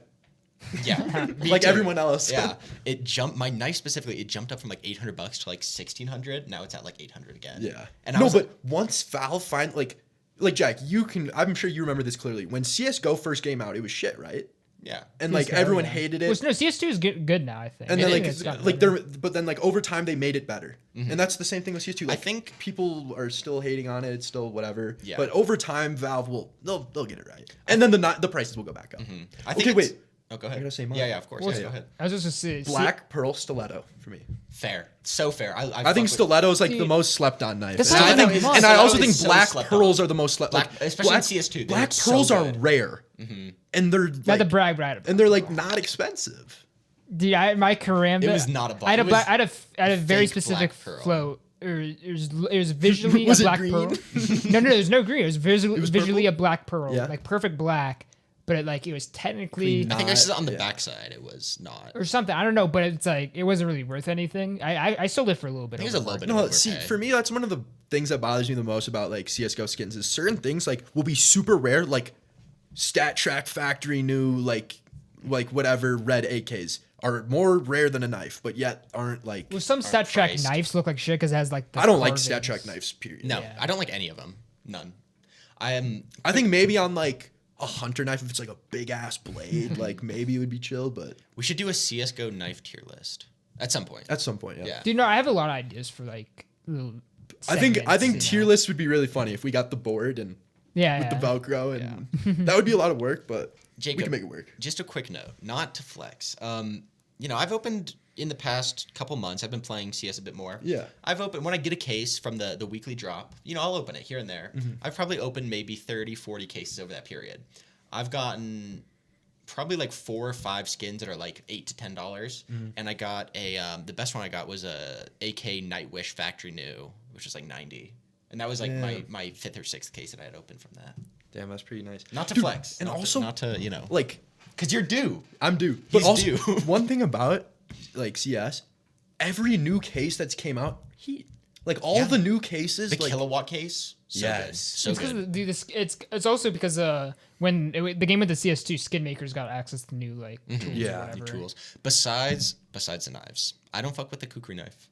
Yeah, me like too. everyone else. Yeah, it jumped. My knife specifically, it jumped up from like $800 to like 1,600. Now it's at like 800 again. Yeah. And I no, was but once Valve like Jack, I'm sure you remember this clearly. When CS:GO first came out, it was shit, right? yeah, And like CS:GO, everyone yeah. hated it. Well, no, CS2 is good now, I think. And I then think like it's gotten like better. but then like over time they made it better. And that's the same thing with CS2. Like, I think- people are still hating on it, it's still whatever. Yeah. But over time Valve they'll get it right. And then the prices will go back up. I think. Okay, it's- wait. Oh, go ahead. gonna say mine. Yeah, of course. Well, Yeah, go ahead. I was just gonna say Black Pearl Stiletto for me. Fair, so fair. I think fuck with- stiletto is like See, the most slept on knife. that's And not I even think, how it and is. I also Stiletto think is so black slept on. pearls are the most slept. Black- like, especially in CS2, they Black look so pearls are good. rare, and they're not like, to brag, but I had a and they're like not expensive. Dude, my karambit. It was not a black- I had a it black. was I had a very fake specific black pearl. float. It was visually Was a it black green? pearl. No, there's no green. It was visually purple? a black pearl, Yeah. like perfect black. But it was technically Clean I think this is on the Yeah. backside. It was not. or something. I don't know, but it's like it wasn't really worth anything. I sold it for a little bit. I think it was a overboard. little bit. No, of see, overpay. for me, that's one of the things that bothers me the most about like CS:GO skins is certain things like will be super rare, like Stat Track Factory new like whatever red AKs are more rare than a knife, but yet aren't like. Well, some stat track priced. knives look like shit because it has like. The I don't like carvings. Stat Track knives. Period. No, Yeah. I don't like any of them. None. I am. I think maybe on like a hunter knife, if it's like a big ass blade, like maybe it would be chill, but We should do a CS:GO knife tier list at some point. at some point, yeah. Yeah. Dude, no, I have a lot of ideas for like. Little I think segments, tier you know? lists would be really funny if we got the board and Yeah, with yeah. the Velcro, and that would be a lot of work, but Jacob, we can make it work. Just a quick note, not to flex. I've opened in the past couple months. I've been playing CS a bit more. Yeah. I've opened when I get a case from the weekly drop. I'll open it here and there. I've probably opened maybe 30, 40 cases over that period. I've gotten probably like 4 or 5 skins that are like $8 to $10, and I got the best one I got was a AK Nightwish Factory New, which is like 90, and that was like Damn. my 5th or 6th case that I had opened from that. Damn, that's pretty nice. Not to Dude, flex, and not also not to like because you're due. I'm due. But He's also, due. one thing about like CS, every new case that's came out, heat. Like all Yeah. the new cases, The like kilowatt case, so good, Yes. so It's good. because it's also because when the game with the CS2 skin makers got access to new like tools Yeah, or new whatever. Tools. Besides the knives, I don't fuck with the kukri knife.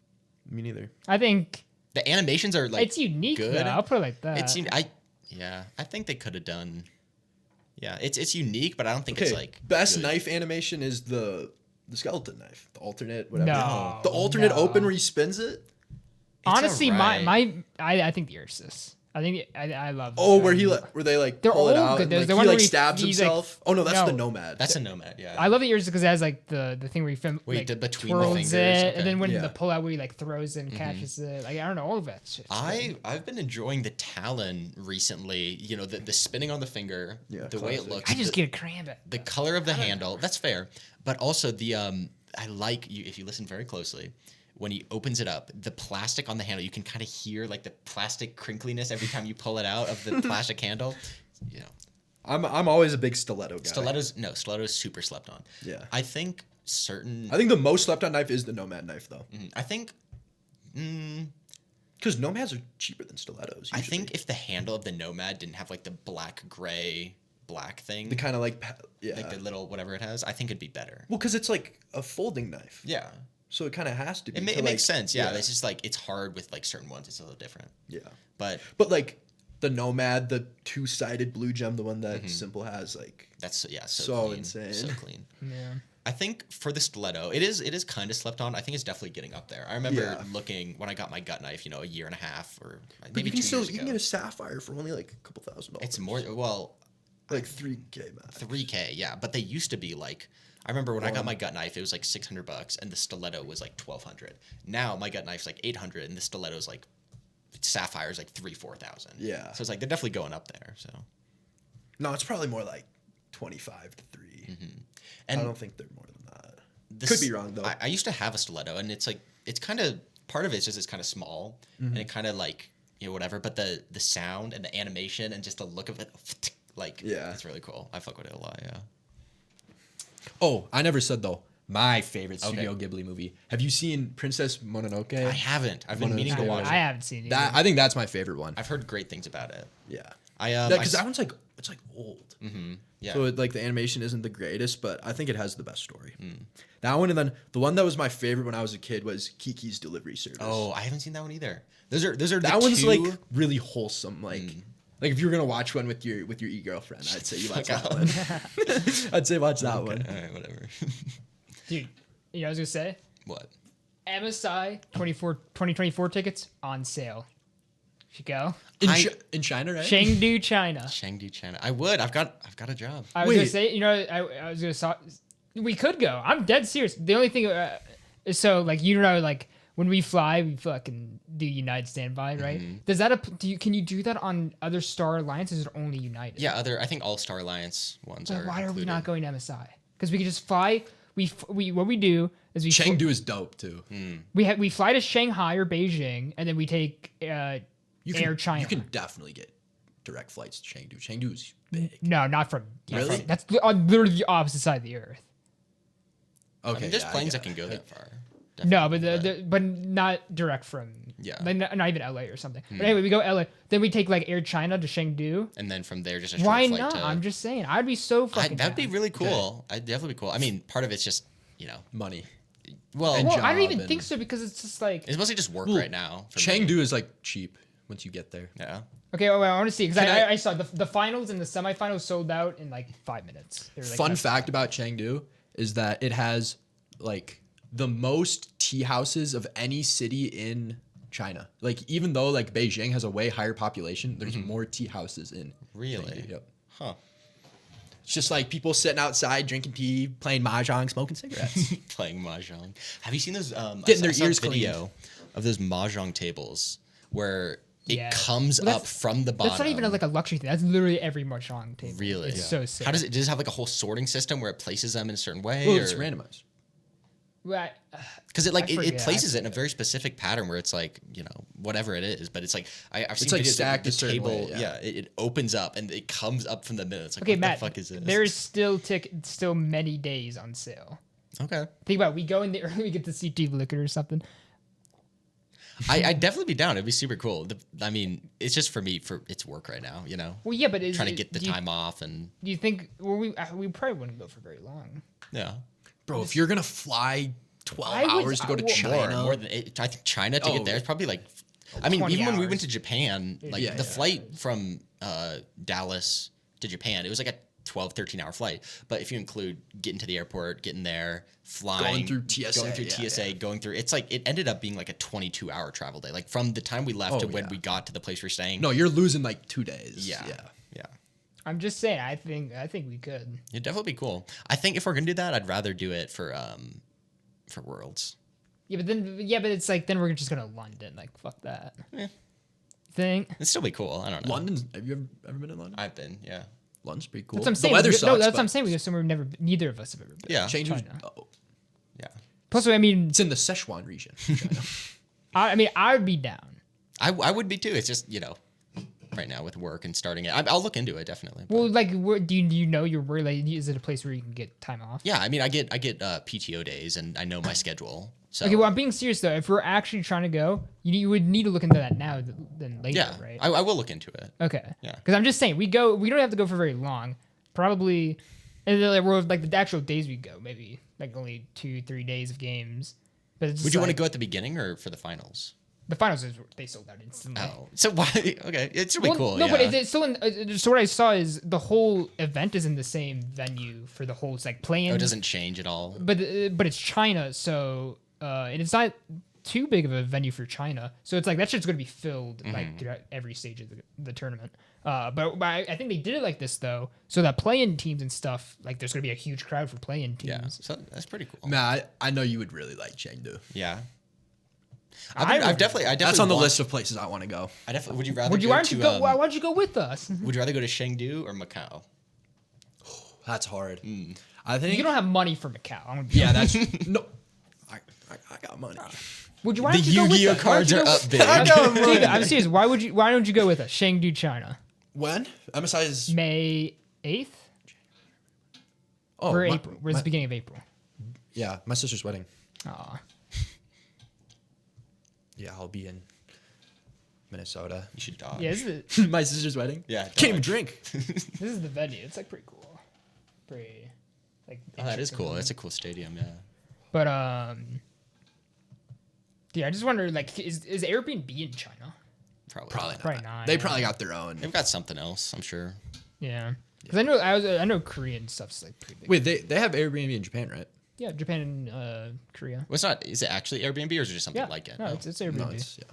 me neither. I think The animations are like it's unique. good. Though. I'll put it like that. I think they could have done. Yeah, it's unique, but I don't think Okay, it's like best good. knife animation is the skeleton knife, the alternate, whatever. No, the alternate no. open where he spins it. Honestly, alright. I think the Ursus. I think I love. Oh, them. where they like They're pull it all out good. and There's like, the he one like where he- stabs he's, like- himself. Oh no, that's the No. nomad. That's a nomad. Yeah, I love the Ursus because it has like the thing where he Where he like, did between the twirls fingers, it, okay. and then when Yeah. the pull out where he like throws it and catches it. Like I don't know, all of that shit. I've been enjoying the Talon recently. The spinning on the finger, Yeah, the way it classic. looks. I just get a cramp. The color of the handle, that's fair. But also I like you if you listen very closely, when he opens it up, the plastic on the handle, you can kind of hear like the plastic crinkliness every time you pull it out of the plastic handle. I'm always a big stiletto guy. Stiletto's super slept on. Yeah. I think certain I think the most slept on knife is the nomad knife though, I think because nomads are cheaper than stilettos. I Usually. think if the handle of the Nomad didn't have like the black thing, the kind of like like the little whatever it has, I think it'd be better. well, because it's like a folding knife. Yeah. So it kind of has to be. It to, makes like- sense. Yeah. It's just like it's hard with like certain ones. It's a little different. Yeah. But But like the Nomad, the 2-sided blue gem, the one that Simple has, like that's so So clean. insane. So clean. Yeah. I think for the stiletto, it is kind of slept on. I think it's definitely getting up there. I remember Yeah. looking when I got my gut knife, a year and a half or but maybe you can 2 still years you can ago. get a sapphire for only like a couple $1,000. It's more like 3K max. 3K, yeah. But they used to be like, I remember when I got my gut knife, it was like $600, and the stiletto was like $1,200. Now my gut knife's like $800, and the stiletto's like sapphire's like $3,000-4,000. Yeah. So it's like they're definitely going up there. So No, it's probably more like 25 to 3. and I don't think they're more than that. this- Could be wrong though. I used to have a stiletto, and it's like it's kind of part of it's just it's kind of small, and it kind of like whatever. But the sound and the animation and just the look of it, like Yeah. it's really cool. I fuck with it a lot. Yeah. Oh, I never said though. My favorite Studio Ghibli movie. Have you seen Princess Mononoke? I haven't. I've been meaning to watch I it. haven't seen it. I think that's my favorite one. I've heard great things about it. Yeah. Because that one's like old. Yeah. So like the animation isn't the greatest, but I think it has the best story. That one, and then the one that was my favorite when I was a kid was Kiki's Delivery Service. Oh, I haven't seen that one either. Those are that one's two... like really wholesome. Like if you were gonna watch one with your e-girlfriend, I'd say you watch that one. I'd say watch that one. All right, whatever. Dude, you know what I was gonna say? What? MSI 2024 tickets on sale. Should go. In China, right? Chengdu, China. Chengdu, China. I would. I've got a job. I was gonna say, you know, I was gonna we could go. I'm dead serious. The only thing is so like you know like when we fly, we fucking do United standby, right? Does that can you do that on other Star Alliance? Or is it only United? Yeah, I think all Star Alliance ones are. Why are we included. not going to MSI? Because we could just fly. We what we do is we Chengdu is dope too. we fly to Shanghai or Beijing, and then we take Air China. You can definitely get direct flights to Chengdu. Chengdu's big. No, not from. Really? That's on literally the opposite side of the earth. I Okay, mean, there's yeah, planes I that can go that far. No, Definitely, but not direct from. Yeah. Like, not even LA or something. But anyway, we go LA. Then we take like Air China to Chengdu. and then from there, just a short Why flight not? to. I'm just saying. I'd be so fucking. That'd be down. really cool. I'd definitely be cool. I mean, part of it's just money. well, And Well, I don't even job think and- so because it's just like. it's mostly just work right now. for me. Chengdu is like cheap once you get there. Yeah. Okay, well, I want to see because Can I saw the finals and the semifinals sold out in like 5 minutes. They were like, Fun that's- fact about Chengdu is that it has like the most tea houses of any city in China. Like even though like Beijing has a way higher population, there's more tea houses in Really? Chengdu. Yep. Huh. It's just like people sitting outside drinking tea, playing mahjong, smoking cigarettes. Playing mahjong. Have you seen those? Getting their I saw ears a video of those mahjong tables where it Yeah. comes Well, up from the bottom. That's not even like a luxury thing. That's literally every mahjong table. Really? It's so sick. How does it? Does it have like a whole sorting system where it places them in a certain way? Well, it's randomized. Right. Because it like I it forget, places it in a very specific pattern where it's like whatever it is, but it's like I've seen like videos stacked the a certain table. way, yeah. It opens up and it comes up from the middle. It's like Okay, what Matt. the fuck is this? There's still many days on sale. okay. Think about it, we go in there early, we get to see Steve Liquor or something. I'd definitely be down. It'd be super cool. I mean, it's just for me for it's work right now. Well, yeah, but Trying to get the time off and Do you think? Well, we probably wouldn't go for very long. yeah. Bro, if you're gonna fly 12 I would- hours to go to I- well, China, More than I think China to get there is probably like. I mean, 20 even when we went hours. to Japan, like Yeah, the yeah. flight from Dallas to Japan, it was like a 12, 13-hour flight. But if you include getting to the airport, getting there, flying, Going through TSA, going through yeah, TSA, going through, it's like it ended up being like a 22-hour travel day. Like from the time we left to when we got to the place we're staying. no, you're losing like 2 days. Yeah. Yeah. Yeah. I'm just saying. I think we could. It'd definitely be cool. I think if we're gonna do that, I'd rather do it for Worlds. Yeah, but it's like then we're just gonna London. Like fuck that. Thing. It'd still be cool. I don't know. London's. Have you ever been in London? I've been, yeah. London's pretty cool. That's what I'm saying. The weather No, sucks. that's what I'm saying. We go somewhere neither of us have ever been. Yeah. Chengdu's, China. Yeah. Plus, I mean, it's in the Sichuan region. China. I would be down. I would be too. It's just, right now with work and starting it. I'll look into it definitely. but- Well, like, do you know where? Like, is it a place where you can get time off? yeah, I mean, I get PTO days and I know my schedule. So Okay, well, I'm being serious though. If we're actually trying to go, you would need to look into that now than later, yeah, right? I will look into it. Okay. Yeah. Because I'm just saying, we don't have to go for very long. Probably, and then like the actual days we go, maybe like only 2-3 days of games. But it's Would you want to like, go at the beginning or for the finals? The finals they sold out instantly. Oh, so why? Okay, it's really cool. No, yeah. but it's still in. So what I saw is the whole event is in the same venue for the whole. It's like playing. Oh, it doesn't change at all. But it's China, so and it's not too big of a venue for China, so it's like that shit's gonna be filled like throughout every stage of the tournament. But I think they did it like this though, so that play-in teams and stuff, like there's gonna be a huge crowd for play-in teams. Yeah, so that's pretty cool. Nah, I know you would really like Chengdu. Yeah. I I've definitely. That's on the want- list of places I want to go. I definitely. Would you rather? Would you go why don't to, you go? Why don't you go with us? Would you rather go to Chengdu or Macau? That's hard. Hmm. I think. You don't have money for Macau. I'm gonna be Yeah, that's no. I got money. Would you? Why The don't you go with Yu-Gi-Oh us? Why don't cards you are go up with- big. I got money. Dude, I'm serious. Why don't you go with us? Chengdu, China, When? MSI is. May 8th Oh, or my- April. Where's the beginning of April? Yeah, my sister's wedding. Aw. Yeah, I'll be in Minnesota. You should dodge. Yeah, this is, My sister's wedding? Yeah, Can't even dodge. drink. this is the venue. It's like pretty cool. Pretty like. Oh, that is cool. That's a cool stadium. Yeah. But yeah, I just wonder like is Airbnb in China? Probably. Probably not. They yeah. probably got their own. They've got something else. I'm sure. Yeah. Because I know Korean stuff's like pretty big. Wait, they have Airbnb in Japan, right? Yeah, Japan and Korea. Well, it's not. Is it actually Airbnb or is it just something Yeah, like it? no, Oh. it's Airbnb. No, it's yeah.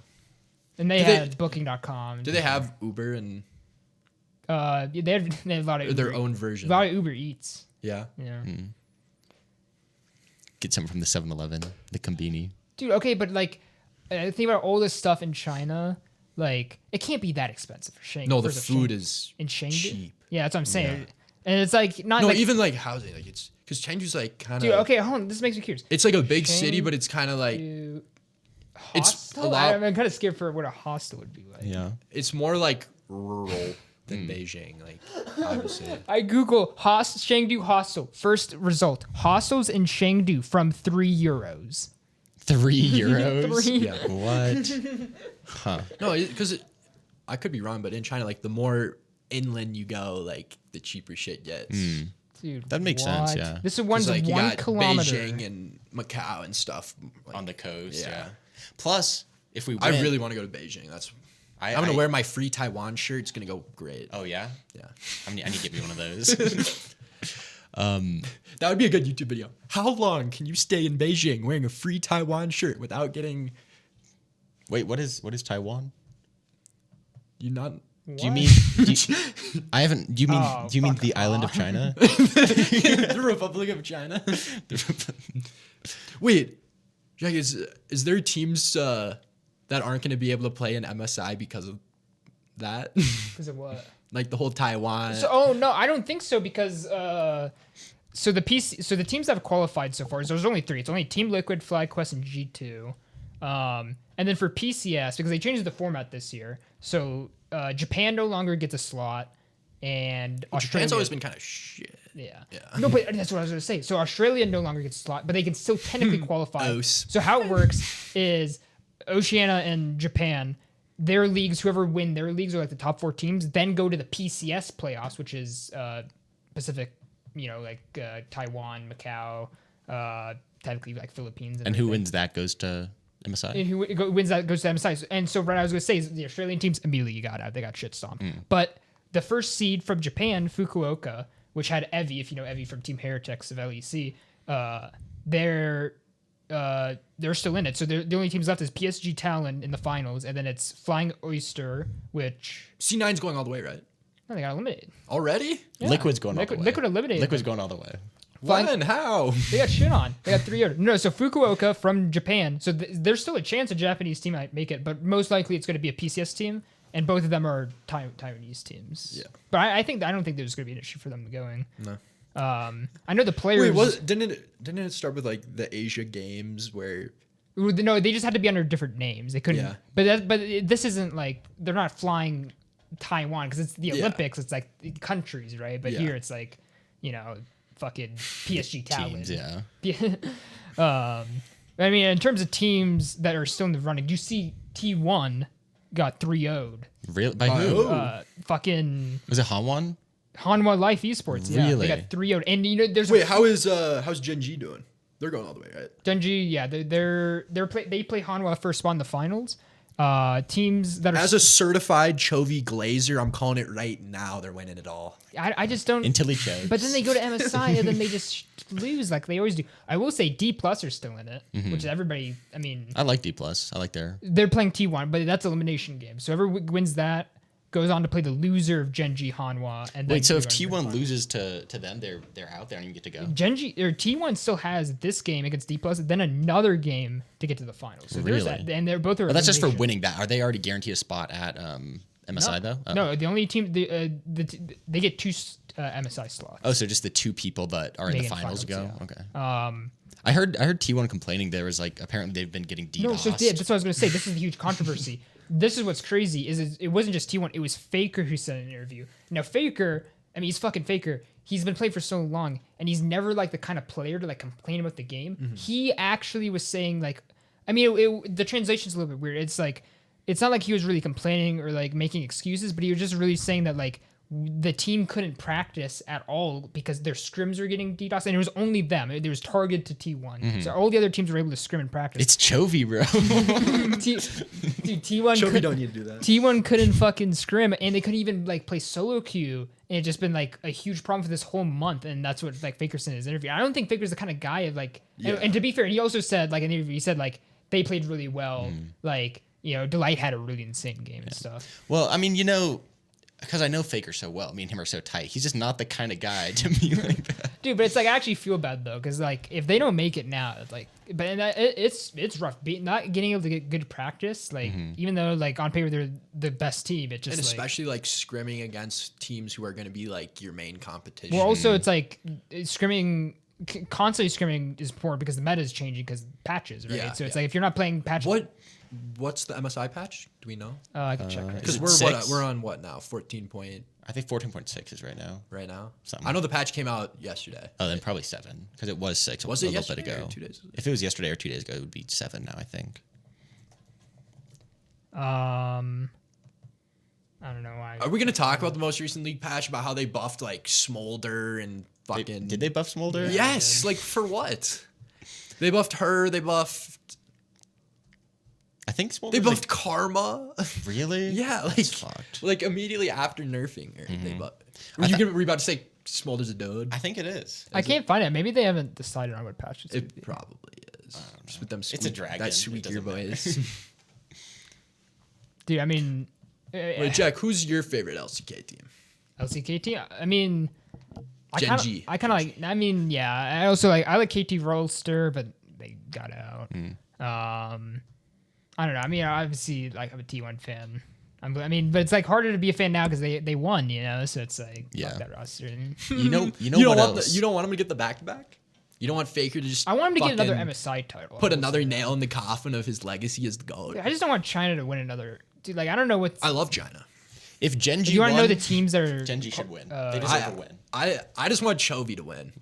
And they Do they- had Booking.com. Do they have Uber and They have a lot of their Uber, own a version? lot of Uber Eats. Yeah. Yeah. Get something from the 7-Eleven, the Combini. Dude, okay, but like, think about all this stuff in China. Like, it can't be that expensive for Shanghai. No, the food is in Chengdu. cheap. Yeah, that's what I'm saying. And it's like not No, like, even like housing, like it's because Chengdu's like kind dude. of. Okay, hold on. This makes me curious. It's like a big city, but it's kind of like Dude, it's hostel? a lot. I'm kind of scared for what a hostel would be like. Yeah. It's more like rural than Beijing. Like obviously. I Google Chengdu hostel. First result: hostels in Chengdu from €3. 3 euros. 3. Yeah. What? Huh. No, because I could be wrong, but in China, like the more inland you go, like the cheaper shit gets. Dude, That makes sense, what? yeah. This 'Cause, one's like you 1 got kilometer. Beijing and Macau and stuff like, On the coast. Yeah. Yeah. Plus, if we I win, really want to go to Beijing. I'm I'm gonna wear my free Taiwan shirt. It's gonna go great. Oh yeah. Yeah, I need to get me one of those. that would be a good YouTube video. How long can you stay in Beijing wearing a free Taiwan shirt without getting Wait, what is Taiwan? you not? Do you mean? I haven't. Do you mean? Oh, do you mean fuck the island of off. China? The Republic of China. Wait, Jack, is there teams that aren't going to be able to play in MSI because of that? Because of what? Like the whole Taiwan. Oh no, I don't think so because so the teams that have qualified so far, so there's only 3. It's only Team Liquid, FlyQuest, and G2. And then for PCS, because they changed the format this year, so Japan no longer gets a slot, and Australia. Japan's always been kind of shit. Yeah. Yeah. No, but that's what I was going to say. So Australia no longer gets a slot, but they can still technically qualify. Ose. So how it works is Oceania and Japan, their leagues, whoever win their leagues are like the top 4 teams, then go to the PCS playoffs, which is Pacific, like Taiwan, Macau, technically like Philippines. And who everything. wins that goes to MSI. And who wins that goes to MSI. And so what I was going to say is the Australian teams immediately got out. They got shit stomped. But the first seed from Japan, Fukuoka, which had Evi, if you know Evi from Team Heretics of LEC, they're still in it. So the only teams left is PSG Talon in the finals, and then it's Flying Oyster, which C9's going all the way, right? they got eliminated. Already? Yeah. Liquid's going all the way. Liquid eliminated. Liquid's them. going all the way. When? How? They got shit on. They got 3 No, so Fukuoka from Japan. So there's still a chance a Japanese team might make it, but most likely it's going to be a PCS team, and both of them are Taiwanese teams. Yeah. But I don't think there's going to be an issue for them going. No. I know the players. Wait, didn't it start with like the Asia Games where? No, they just had to be under different names. They couldn't. Yeah. But this isn't like they're not flying Taiwan because it's the Yeah. Olympics. It's like the countries, right? But Yeah. here it's like, fucking PSG Talon. Teams, yeah. I mean, in terms of teams that are still in the running, do you see T1 got 3-0'd? Real by who? who? Fucking Was it Hanwon? Hanwha Life Esports. Yeah, Really? they got 3-0'd. And there's Wait, how's Gen G doing? They're going all the way, right? Genji. Yeah, they play Hanwha first spot in the finals. Teams that are As a certified Chovy Glazer, I'm calling it right now. They're winning it all. I just don't. Until he chose. But then they go to MSI and then they just lose like they always do. I will say D plus are still in it, which everybody. I mean, I like D+. I like their. they're playing T1, but that's elimination game. So whoever wins that goes on to play the loser of Genji Hanwha. And then Wait, so they if go into the T1 finals. loses to them, they're out. They don't even get to go. Genji or T1 still has this game against D plus, then another game to get to the finals. So there's Really? that, and they're both. But that's just for elimination. winning that. Are they already guaranteed a spot at MSI though? Oh. No, the only team they get 2 MSI slots. Oh, so just the 2 people that are in They the get finals finals, go. yeah. Okay. I heard T1 complaining there was like apparently they've been getting DDoSed. No, so yeah, that's what I was going to say. This is the huge controversy. This is what's crazy is it wasn't just T1. It was Faker who said in an interview. Now Faker, I mean, he's fucking Faker. he's been playing for so long, and he's never like the kind of player to like complain about the game. He actually was saying like, I mean, the translation's a little bit weird. It's like, it's not like he was really complaining or like making excuses, but he was just really saying that like the team couldn't practice at all because their scrims were getting DDoS, and it was only them. It was targeted to T1, so all the other teams were able to scrim and practice. It's Chovy, bro. Dude, T1 Chovy don't need to do that. T1 couldn't fucking scrim, and they couldn't even like play solo queue, and it's just been like a huge problem for this whole month. And that's what like Faker said in his interview. I don't think Faker's the kind of guy of like, and to be fair, he also said like in the interview, he said like they played really well, like Delight had a really insane game and stuff. Well, I mean, because I know Faker so well, me and him are so tight. He's just not the kind of guy to be like that. Dude, but it's like I actually feel bad though, because like if they don't make it now, it's like, it's rough. Not getting able to get good practice, like even though like on paper they're the best team, it just And especially like scrimming against teams who are going to be like your main competition. well, also it's like scrimming. Constantly scrimming is important because the meta is changing because patches, right? Yeah, So it's like if you're not playing patches, What's the MSI patch? Do we know? I can check. Right Because it we're 6? we're on what now? 14 point I think 14.6 is right now. right now. Something. I know the patch came out yesterday. Oh, then probably 7 because it was 6. Was a it little bit yesterday ago. or 2 days ago? If it was yesterday or 2 days ago, it would be 7 now. I think. I don't know why. Are we gonna talk about the most recent league patch about how they buffed like Smolder and They- fucking? did they buff Smolder? Yes. Like for what? They buffed her. They buffed. I think Smolder. They buffed Karma. Really? Yeah, like That's fucked. like immediately after nerfing her, they buffed. Were you about to say Smolder's a dude? I think it is. I can't find it. Maybe they haven't decided on what patch it's gonna It be. probably is. Just with them. It's a dragon. That It sweet doesn't voice. Dude, I mean, Wait, Jack, who's your favorite LCK team? LCKT. I mean, Gen G. I kind of like. I mean, yeah. I also like. I like KT Rolster, but they got out. I don't know. I mean, obviously, like I'm a T1 fan. I mean, but it's like harder to be a fan now because they won, So it's like Yeah. fuck that roster. You know You don't what want else? you don't want him to get the back to back. You don't want Faker to just. I want him to get another fucking MSI title. Put another nail in the coffin of his legacy as the GOAT. I just don't want China to win another. Dude, like I don't know what's. I love China. If Gen G you want to won, know the teams that are. Gen G should win. They deserve to win. I just want Chovy to win.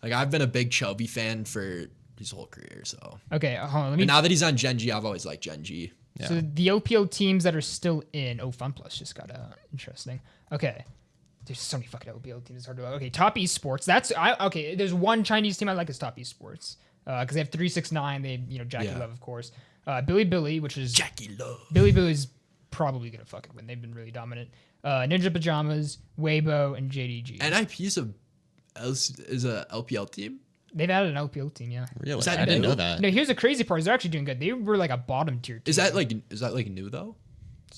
Like I've been a big Chovy fan for his whole career. So Okay, hold on. Let me. and now that he's on Gen G, I've always liked Gen G. Yeah. So the OPL teams that are still in. Oh, FunPlus just got out. Interesting. Okay. There's so many fucking OPL teams. It's hard to. Okay, Top Esports. Okay. There's one Chinese team I like is Top Esports because they have 369. They Jackie Yeah. Love of course. Billy, which is Jackie Love. Billy's probably gonna fucking win. They've been really dominant. Ninja Pajamas, Weibo, and JDG. NIP is a LPL team. They've added an LPL team, yeah. Really? Is that I didn't new? know that. No, here's the crazy part: is they're actually doing good. They were like a bottom tier team. Is that like new though?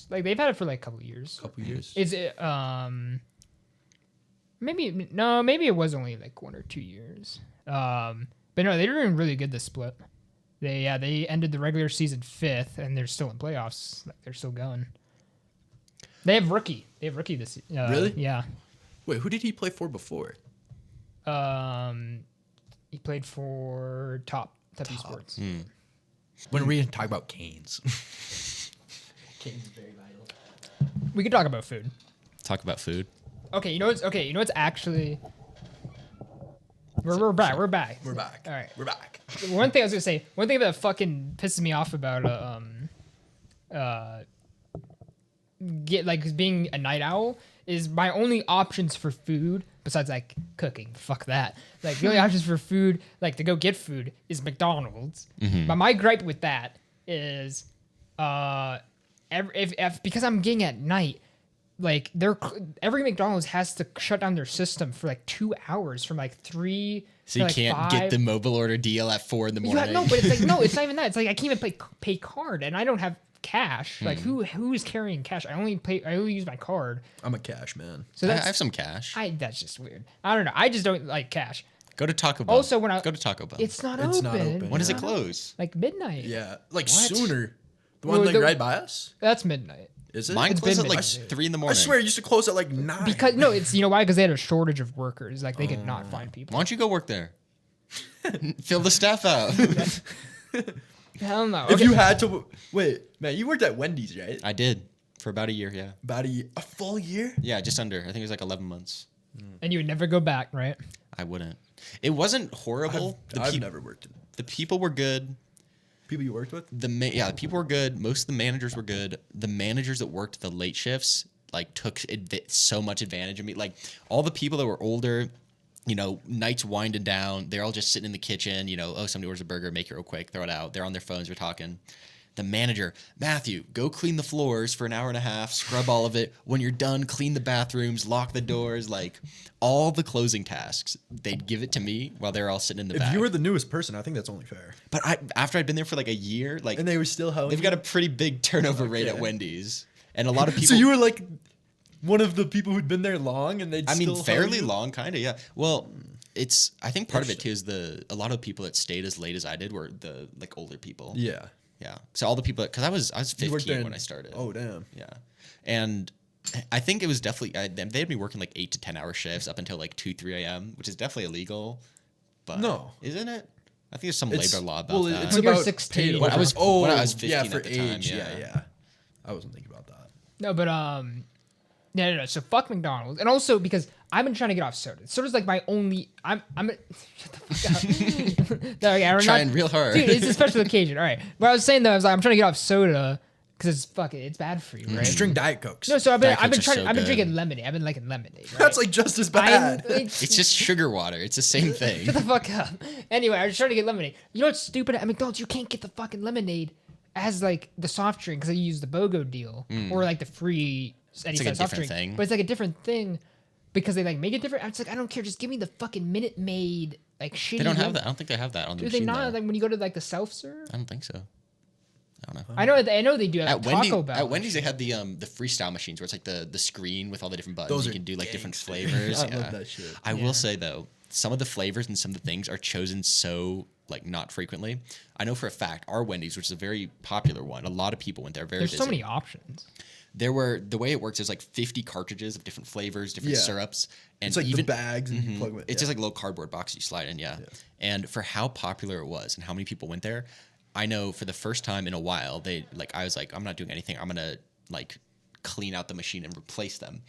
like they've had it for like a couple of years? Couple years. Is it maybe it was only like 1 or 2 years. But no, they're doing really good this split. They ended the regular season 5th and they're still in playoffs. Like they're still going. They have rookie. This Really? Yeah. Wait, who did he play for before? He played for Top Esports. When are we gonna talk about Canes? Canes is very vital. We could talk about food. Talk about food. Okay, you know what's actually we're back. We're back. We're back. All right. We're back. One thing I was gonna say, one thing that fucking pisses me off about being a night owl is my only options for food besides like cooking. Fuck that. Like the only options for food, like to go get food, is McDonald's. But my gripe with that is, if because I'm getting at night, like every McDonald's has to shut down their system for like 2 hours from like 3. So you to, like, can't 5. get the mobile order deal at 4 in the morning. Yeah, no, but it's like no, it's not even that. It's like I can't even pay card, and I don't have cash. Like who is carrying cash? I only use my card. I'm a cash man. So I that's have some cash. that's just weird. I don't know. I just don't like cash. Go to Taco Bell. Also, go to Taco Bell. It's not It's open. not open. When does it close? Like midnight. Yeah, like What? sooner. The one Well, like the- right by us. That's midnight. Is it? Mine It's closes been at like midnight. 3 in the I morning. swear it used to close at like 9. Because no, it's you know why? Because they had a shortage of workers. Like they could not find people. Why don't you go work there? Fill the staff out. Hell no. If Okay. you had to wait, man, you worked at Wendy's, right? I did for about a year. Yeah. About a full year? Yeah, just under. I think it was like 11 months. And you would never go back, right? I wouldn't. It wasn't horrible. I've never worked in The people were good. people you worked with. The people were good. Most of the managers were good. The managers that worked the late shifts like took so much advantage of me. Like all the people that were older, nights winding down. They're all just sitting in the kitchen. Somebody orders a burger, make it real quick, throw it out. They're on their phones. We're talking. The manager, Matthew, go clean the floors for an hour and a half, scrub all of it. When you're done, clean the bathrooms, lock the doors, like all the closing tasks. They'd give it to me while they're all sitting in the back. If you were the newest person, I think that's only fair. But after I'd been there for like a year, like And they were still helping. they've got a pretty big turnover rate at Wendy's, and a lot of people. So you were like one of the people who'd been there long, and they'd. Still fairly hug you? long, kind of. Yeah. Well, I think part of it too is a lot of people that stayed as late as I did were the like older people. Yeah. Yeah. So all the people, because I was You worked 15 there when I started. Oh damn. Yeah. And I think it was definitely they had me working like 8 to 10 hour shifts up until like 2-3 a.m., which is definitely illegal. But No. isn't it? I think there's some labor law about that. It's When you're about 16. paid When I was- overtime. when I was 15 yeah, at for the time, age. yeah. Yeah. I wasn't thinking about that. No, but no. So fuck McDonald's, and also because I've been trying to get off soda. Soda's like my only. Shut the fuck up. No, okay, we're Trying real hard. dude. It's a special occasion. All right, but I was saying though, I was like, I'm trying to get off soda because it's bad for you, right? Just drink Diet Cokes. No, so I've Diet been Cokes are so I've been good. drinking lemonade. I've been liking lemonade. Right? That's like just as bad. It's just sugar water. It's the same thing. Shut the fuck up. Anyway, I was trying to get lemonade. You know what's stupid? At McDonald's, you can't get the fucking lemonade as like the soft drink because you use the BOGO deal or like the free any like a soft different drink. thing. But it's like a different thing because they like make it different. It's like I don't care. Just give me the fucking Minute Maid like shitty. They don't have lemon- that. I don't think they have that on the Do they machine. not? though. Like when you go to like the self serve. I don't think so. I don't know. I know they do at Taco Bell. At Wendy's, they had the freestyle machines where it's like the screen with all the different buttons. Those You are can do like different gangster. flavors. I yeah. love that shit. I will say though, some of the flavors and some of the things are chosen so like not frequently. I know for a fact our Wendy's, which is a very popular one, a lot of people went there. Very There's busy. so many options. The way it works is like 50 cartridges of different flavors, different Yeah. syrups, and It's like even the bags and you plug them in. it's just like a little cardboard box you slide in, yeah. And for how popular it was and how many people went there, I know for the first time in a while, I was like, I'm not doing anything. I'm gonna like clean out the machine and replace them.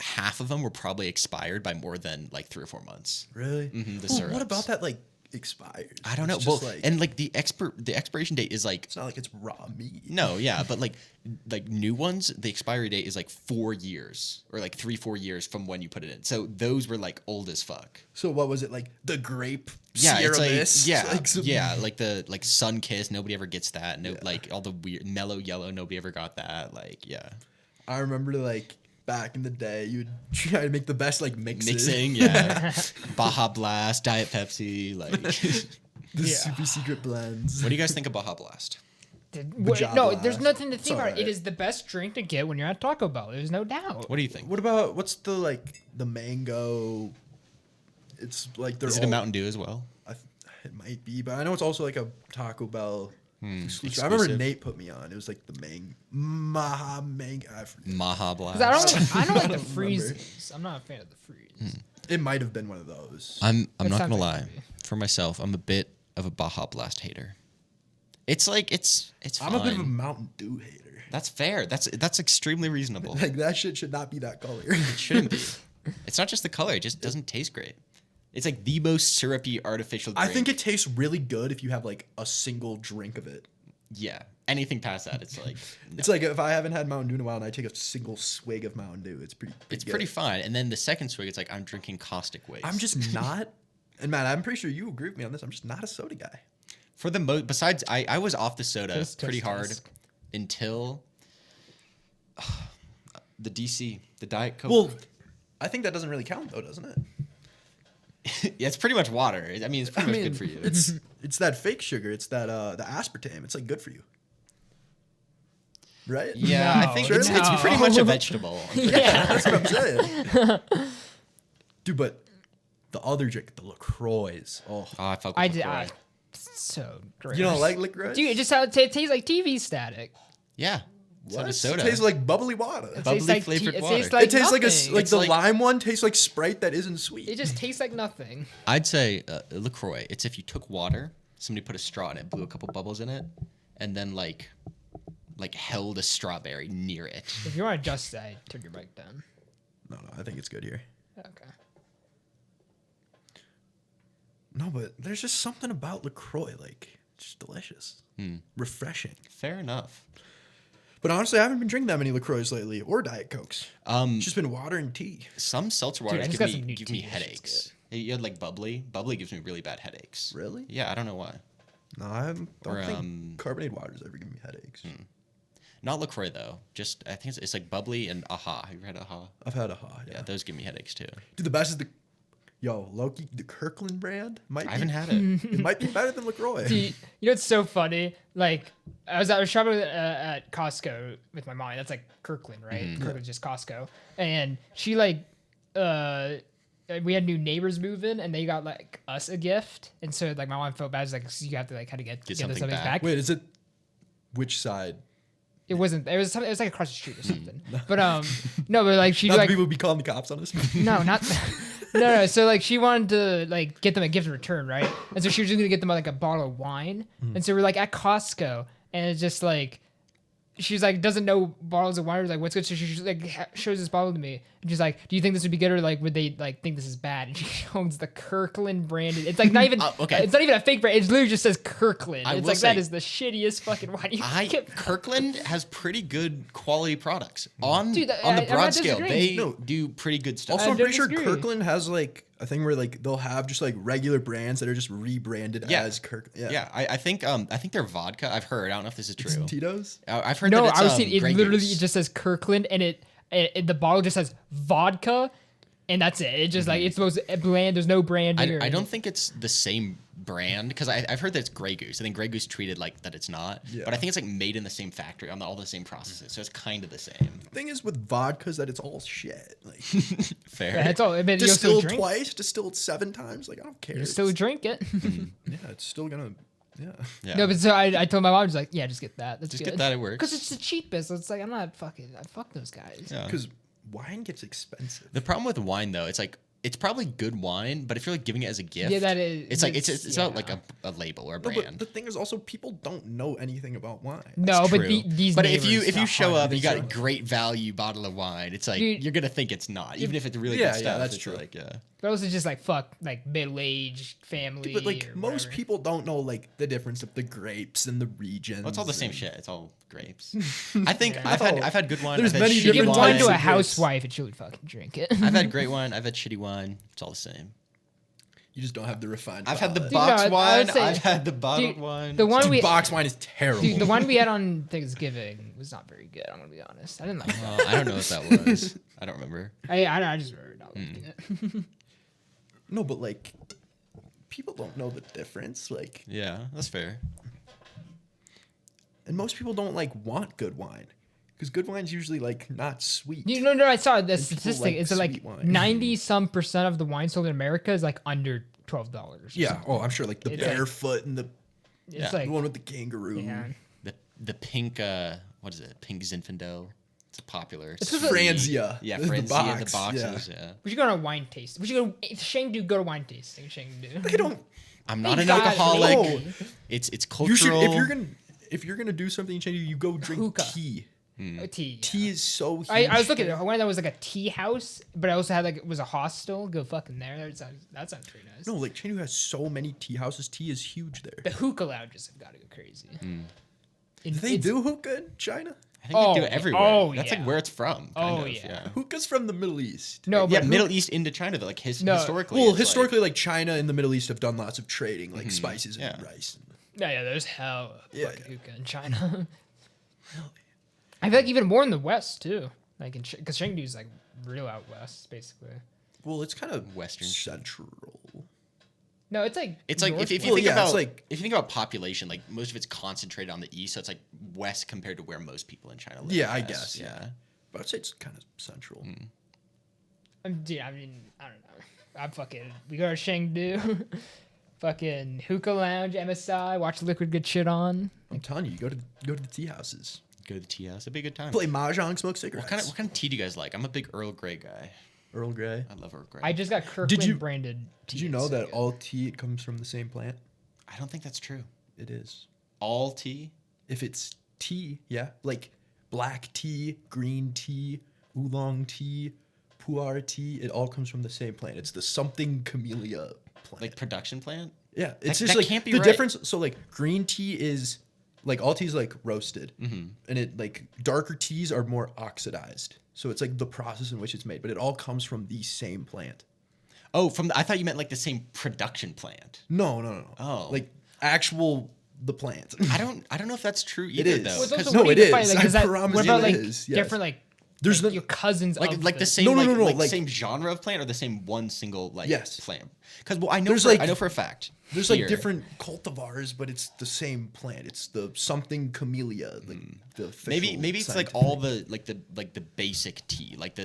Half of them were probably expired by more than like 3 or 4 months. Really? The Well, syrups. what about that like expired? I don't know. It's Well, just, like, and like the expiration date is like it's not like it's raw meat. no, yeah, but like new ones, the expiry date is like 4 years or like 3-4 years from when you put it in. So those were like old as fuck. So what was it like? The grape Yeah, Sierra it's like Mist? yeah, Like some- yeah, like the like sun kiss. Nobody ever gets that. No, like all the weird mellow yellow. Nobody ever got that. Like yeah, I remember like back in the day, you'd try to make the best like mixes. mixing. Yeah, Baja Blast, Diet Pepsi. Like, The Yeah. super secret blends. what do you guys think of Baja Blast? Baja No, Blast. there's nothing to think It's about. alright. It is the best drink to get when you're at Taco Bell. There's no doubt. What do you think? What about what's the like the mango? It's like they're Is it a Mountain Dew as well? It might be, but I know it's also like a Taco Bell exclusive. I remember exclusive. Nate put me on. It was like the Maha mango. I forget. Maha Blast. 'Cause I don't like the remember. freezes. I'm not a fan of the freeze. It might have been one of those. I'm That not sounds gonna like lie. maybe. For myself, I'm a bit of a Baja Blast hater. It's like it's I'm fine. a bit of a Mountain Dew hater. That's fair. That's extremely reasonable. Like that shit should not be that color. It shouldn't be. It's not just the color; it just doesn't taste great. It's like the most syrupy artificial I drink. think it tastes really good if you have like a single drink of it. Yeah. Anything past that, it's like It's like if I haven't had Mountain Dew in a while and I take a single swig of Mountain Dew, it's pretty. it's good. pretty fine. And then the second swig, it's like I'm drinking caustic waste. I'm just not. And man, I'm pretty sure you agree with me on this. I'm just not a soda guy. for the most. Besides, I was off the soda Toast, pretty toast, hard toast. until the DC, the Diet Coke. Well, I think that doesn't really count though, doesn't it? yeah, it's pretty much water. I mean, it's pretty much good for you. It's that fake sugar. It's that the aspartame. It's like good for you, right? Yeah, No, I think sure it's no. pretty much a vegetable. Yeah. That's what I'm saying. Dude, but the other drink, the LaCroix. Oh, Oh, I fuck with I did. LaCroix. So great. you don't like LaCroix? Dude, it just it tastes like TV static. Yeah. So What? does soda. It tastes like bubbly water. It Bubbly tastes like flavored it water. tastes like it tastes nothing. like It's the like- lime one tastes like Sprite that isn't sweet. It just tastes like nothing. I'd say LaCroix. It's if you took water, somebody put a straw in it, blew a couple bubbles in it, and then like held a strawberry near it. If you want to adjust that, turn your mic down. No, I think it's good here. Okay. No, but there's just something about LaCroix, like, just delicious. Refreshing. Fair enough. But honestly, I haven't been drinking that many LaCroix lately, or Diet Cokes. Um, It's just been water and tea. Some seltzer Dude, I waters just give got me some new give me tea. That shit's headaches. You had like bubbly. Bubbly gives me really bad headaches. Really? Yeah, I don't know why. No, I don't Or, think carbonated water's ever given me headaches. Not LaCroix though. Just I think it's like bubbly and Aha. Have you ever had Aha? I've had a hot. Yeah, Yeah. those give me headaches too. Dude, the best is Loki, the Kirkland brand might. I haven't had it. It might be better than LaCroix. Dude, you know what's so funny? Like, I was shopping at Costco with my mom. That's like Kirkland, right? Kirkland's just Costco. And she like, we had new neighbors move in, and they got like us a gift. And so like my mom felt bad. She's like, so you have to like kind of get something something back. back. Wait, is it which side? It wasn't. It was something. It was like across the street or something. But no, but like she Not like people would be calling the cops on us. no, not no. So like she wanted to like get them a gift in return, right? And so she was just gonna get them like a bottle of wine. And so we're like at Costco, and it's just like she's like doesn't know bottles of wine. We're like, what's good? So she like shows this bottle to me, and she's like, do you think this would be good, or like would they like think this is bad? And she shows the Kirkland branded. It's like not even okay. It's not even a fake brand. It literally just says Kirkland. I It's will like that say- is the shittiest fucking wine you can get. Kirkland has pretty good quality products on Dude, on the I'm broad not scale. disagreeing. They No. do pretty good stuff. Also, I'm don't pretty sure disagree. Kirkland has like a thing where like they'll have just like regular brands that are just rebranded Yeah. as Kirkland. yeah, I think their vodka. I've heard. I don't know if this is true. Tito's. I've heard No, that it's, I was saying it Grey literally Goose. it just says Kirkland, and it the bottle just says vodka, and that's it. It just like it's supposed to bland. There's no branding. or I don't anything. think it's the same brand because I've heard that it's Grey Goose. I think Grey Goose treated like that it's not, Yeah. but I think it's like made in the same factory on all the same processes, so it's kind of the same. Thing is with vodka is that it's all shit. Like Fair. Yeah, that's all. I mean, you'll still distilled drink. twice, distilled 7 times. Like I don't care. You still drink it. Yeah, it's still gonna. Yeah. Yeah. No, but so I told my mom, she's like, yeah, just get that. That's Just good. get that, it works. Because it's the cheapest. It's like I'm not fucking. I fuck those guys. Yeah. Because wine gets expensive. The problem with wine though, it's like it's probably good wine, but if you're like giving it as a gift, Yeah, that is- It's like it's it's- about like yeah. a label or a No, brand. but the thing is also people don't know anything about wine. No, but True. these. But if you neighbors- show up, you got a so- great value bottle of wine. It's like Dude. you're gonna think it's not, even if it's really Yeah, good yeah, stuff. that's it's true. Like yeah, But also just like fuck like middle aged family. But like or most whatever. people don't know like the difference of the grapes and the regions. well, it's all the same and- shit. It's all grapes. I think Yeah. I've had good wine. There's I've had many shitty Give different wine to a types of grapes. housewife and she would fucking drink it. I've had great wine. I've had shitty wine. It's all the same. You just don't have the refined. I've had the palate. box I would wine. say- I've had the bottled Dude, wine. the one Dude, we box wine is terrible. Dude, the one we had on Thanksgiving was not very good. I'm gonna be honest. I didn't like that. I don't know what that was. I don't remember. I just remember not Hmm. liking it. No, but like people don't know the difference. Like, Yeah, that's fair. and most people don't like want good wine because good wine's usually like not sweet. No, I saw the people statistic. like It's like sweet wine. 90% of the wine sold in America is like under $12. Yeah. Oh, I'm sure like the It's like- barefoot and the It's Yeah. like one with the kangaroo. yeah. The pink what is it? Pink Zinfandel. It's popular. It's sweet. Franzia. Yeah, The Franzia. box, The boxes. Yeah. We should go on a wine taste. We should go. Chengdu, go to wine tasting. Chengdu. They don't. I'm not They an got it. alcoholic. No. It's cultural. You should if you're gonna do something in Chengdu, you go drink Hookah. tea. Tea. Yeah. Tea is so huge. I was looking at one that was like a tea house, but I also had like it was a hostel. Go fucking there. That sounds pretty nice. No, like Chengdu has so many tea houses. Tea is huge there. The hookah lounges have got to go crazy. Do they do hookah in China? I think they do Oh, it everywhere. oh, That's yeah. like where it's from. Kind Oh, of, yeah. Hookah's from the Middle East. No, Yeah, but Middle East into China, though. Like No. historically. Well, it's historically, like China and the Middle East have done lots of trading, like spices and Yeah. rice. yeah, there's hell Yeah, fucking yeah. hookah in China. I feel like even more in the West too. Like because Chengdu's like real out west, basically. Well, it's kind of Western. central. No, it's like It's like if you Well, think yeah, about it's like- if you think about population, like most of it's concentrated on the east, so it's like west compared to where most people in China live. Yeah, I guess. guess, yeah. But I'd say it's kind of central. Dude, I mean, I don't know. I'm fucking. We go to Chengdu, fucking hookah lounge, MSI, watch liquid good shit on. I'm telling you, you go to the tea houses, Go to the tea house. It'd be a good time. play mahjong, smoke cigarettes. What kind of tea do you guys like? I'm a big Earl Grey guy. Earl Grey. I love Earl Grey. I just got Kirkland you- branded. Tea. Did you It's know so that good. all tea comes from the same plant? I don't think that's true. It is. All tea. If it's tea, yeah, like black tea, green tea, oolong tea, pu'er tea, it all comes from the same plant. It's the something camellia plant. Like production plant? Yeah, it's That- just that like can't be the right. difference. So like green tea is like all tea is like roasted, and it like darker teas are more oxidized. So it's like the process in which it's made, but it all comes from the same plant. Oh, I thought you meant like the same production plant. No. Oh. Like actual the plant. I don't know if that's true either is. though. Well, Well, it's 'cause- also, no, what do you it define, is. Like, I is that, promise what about it like is, yes. different like There's like no- your cousins like of the same No, like like- same genre of plant or the same one single like Yes. plant? Because well, I know There's, like- I know for a fact. There's here- like different cultivars, but it's the same plant. It's the something camellia. Like the official Maybe it's like scientific all name. the basic tea, like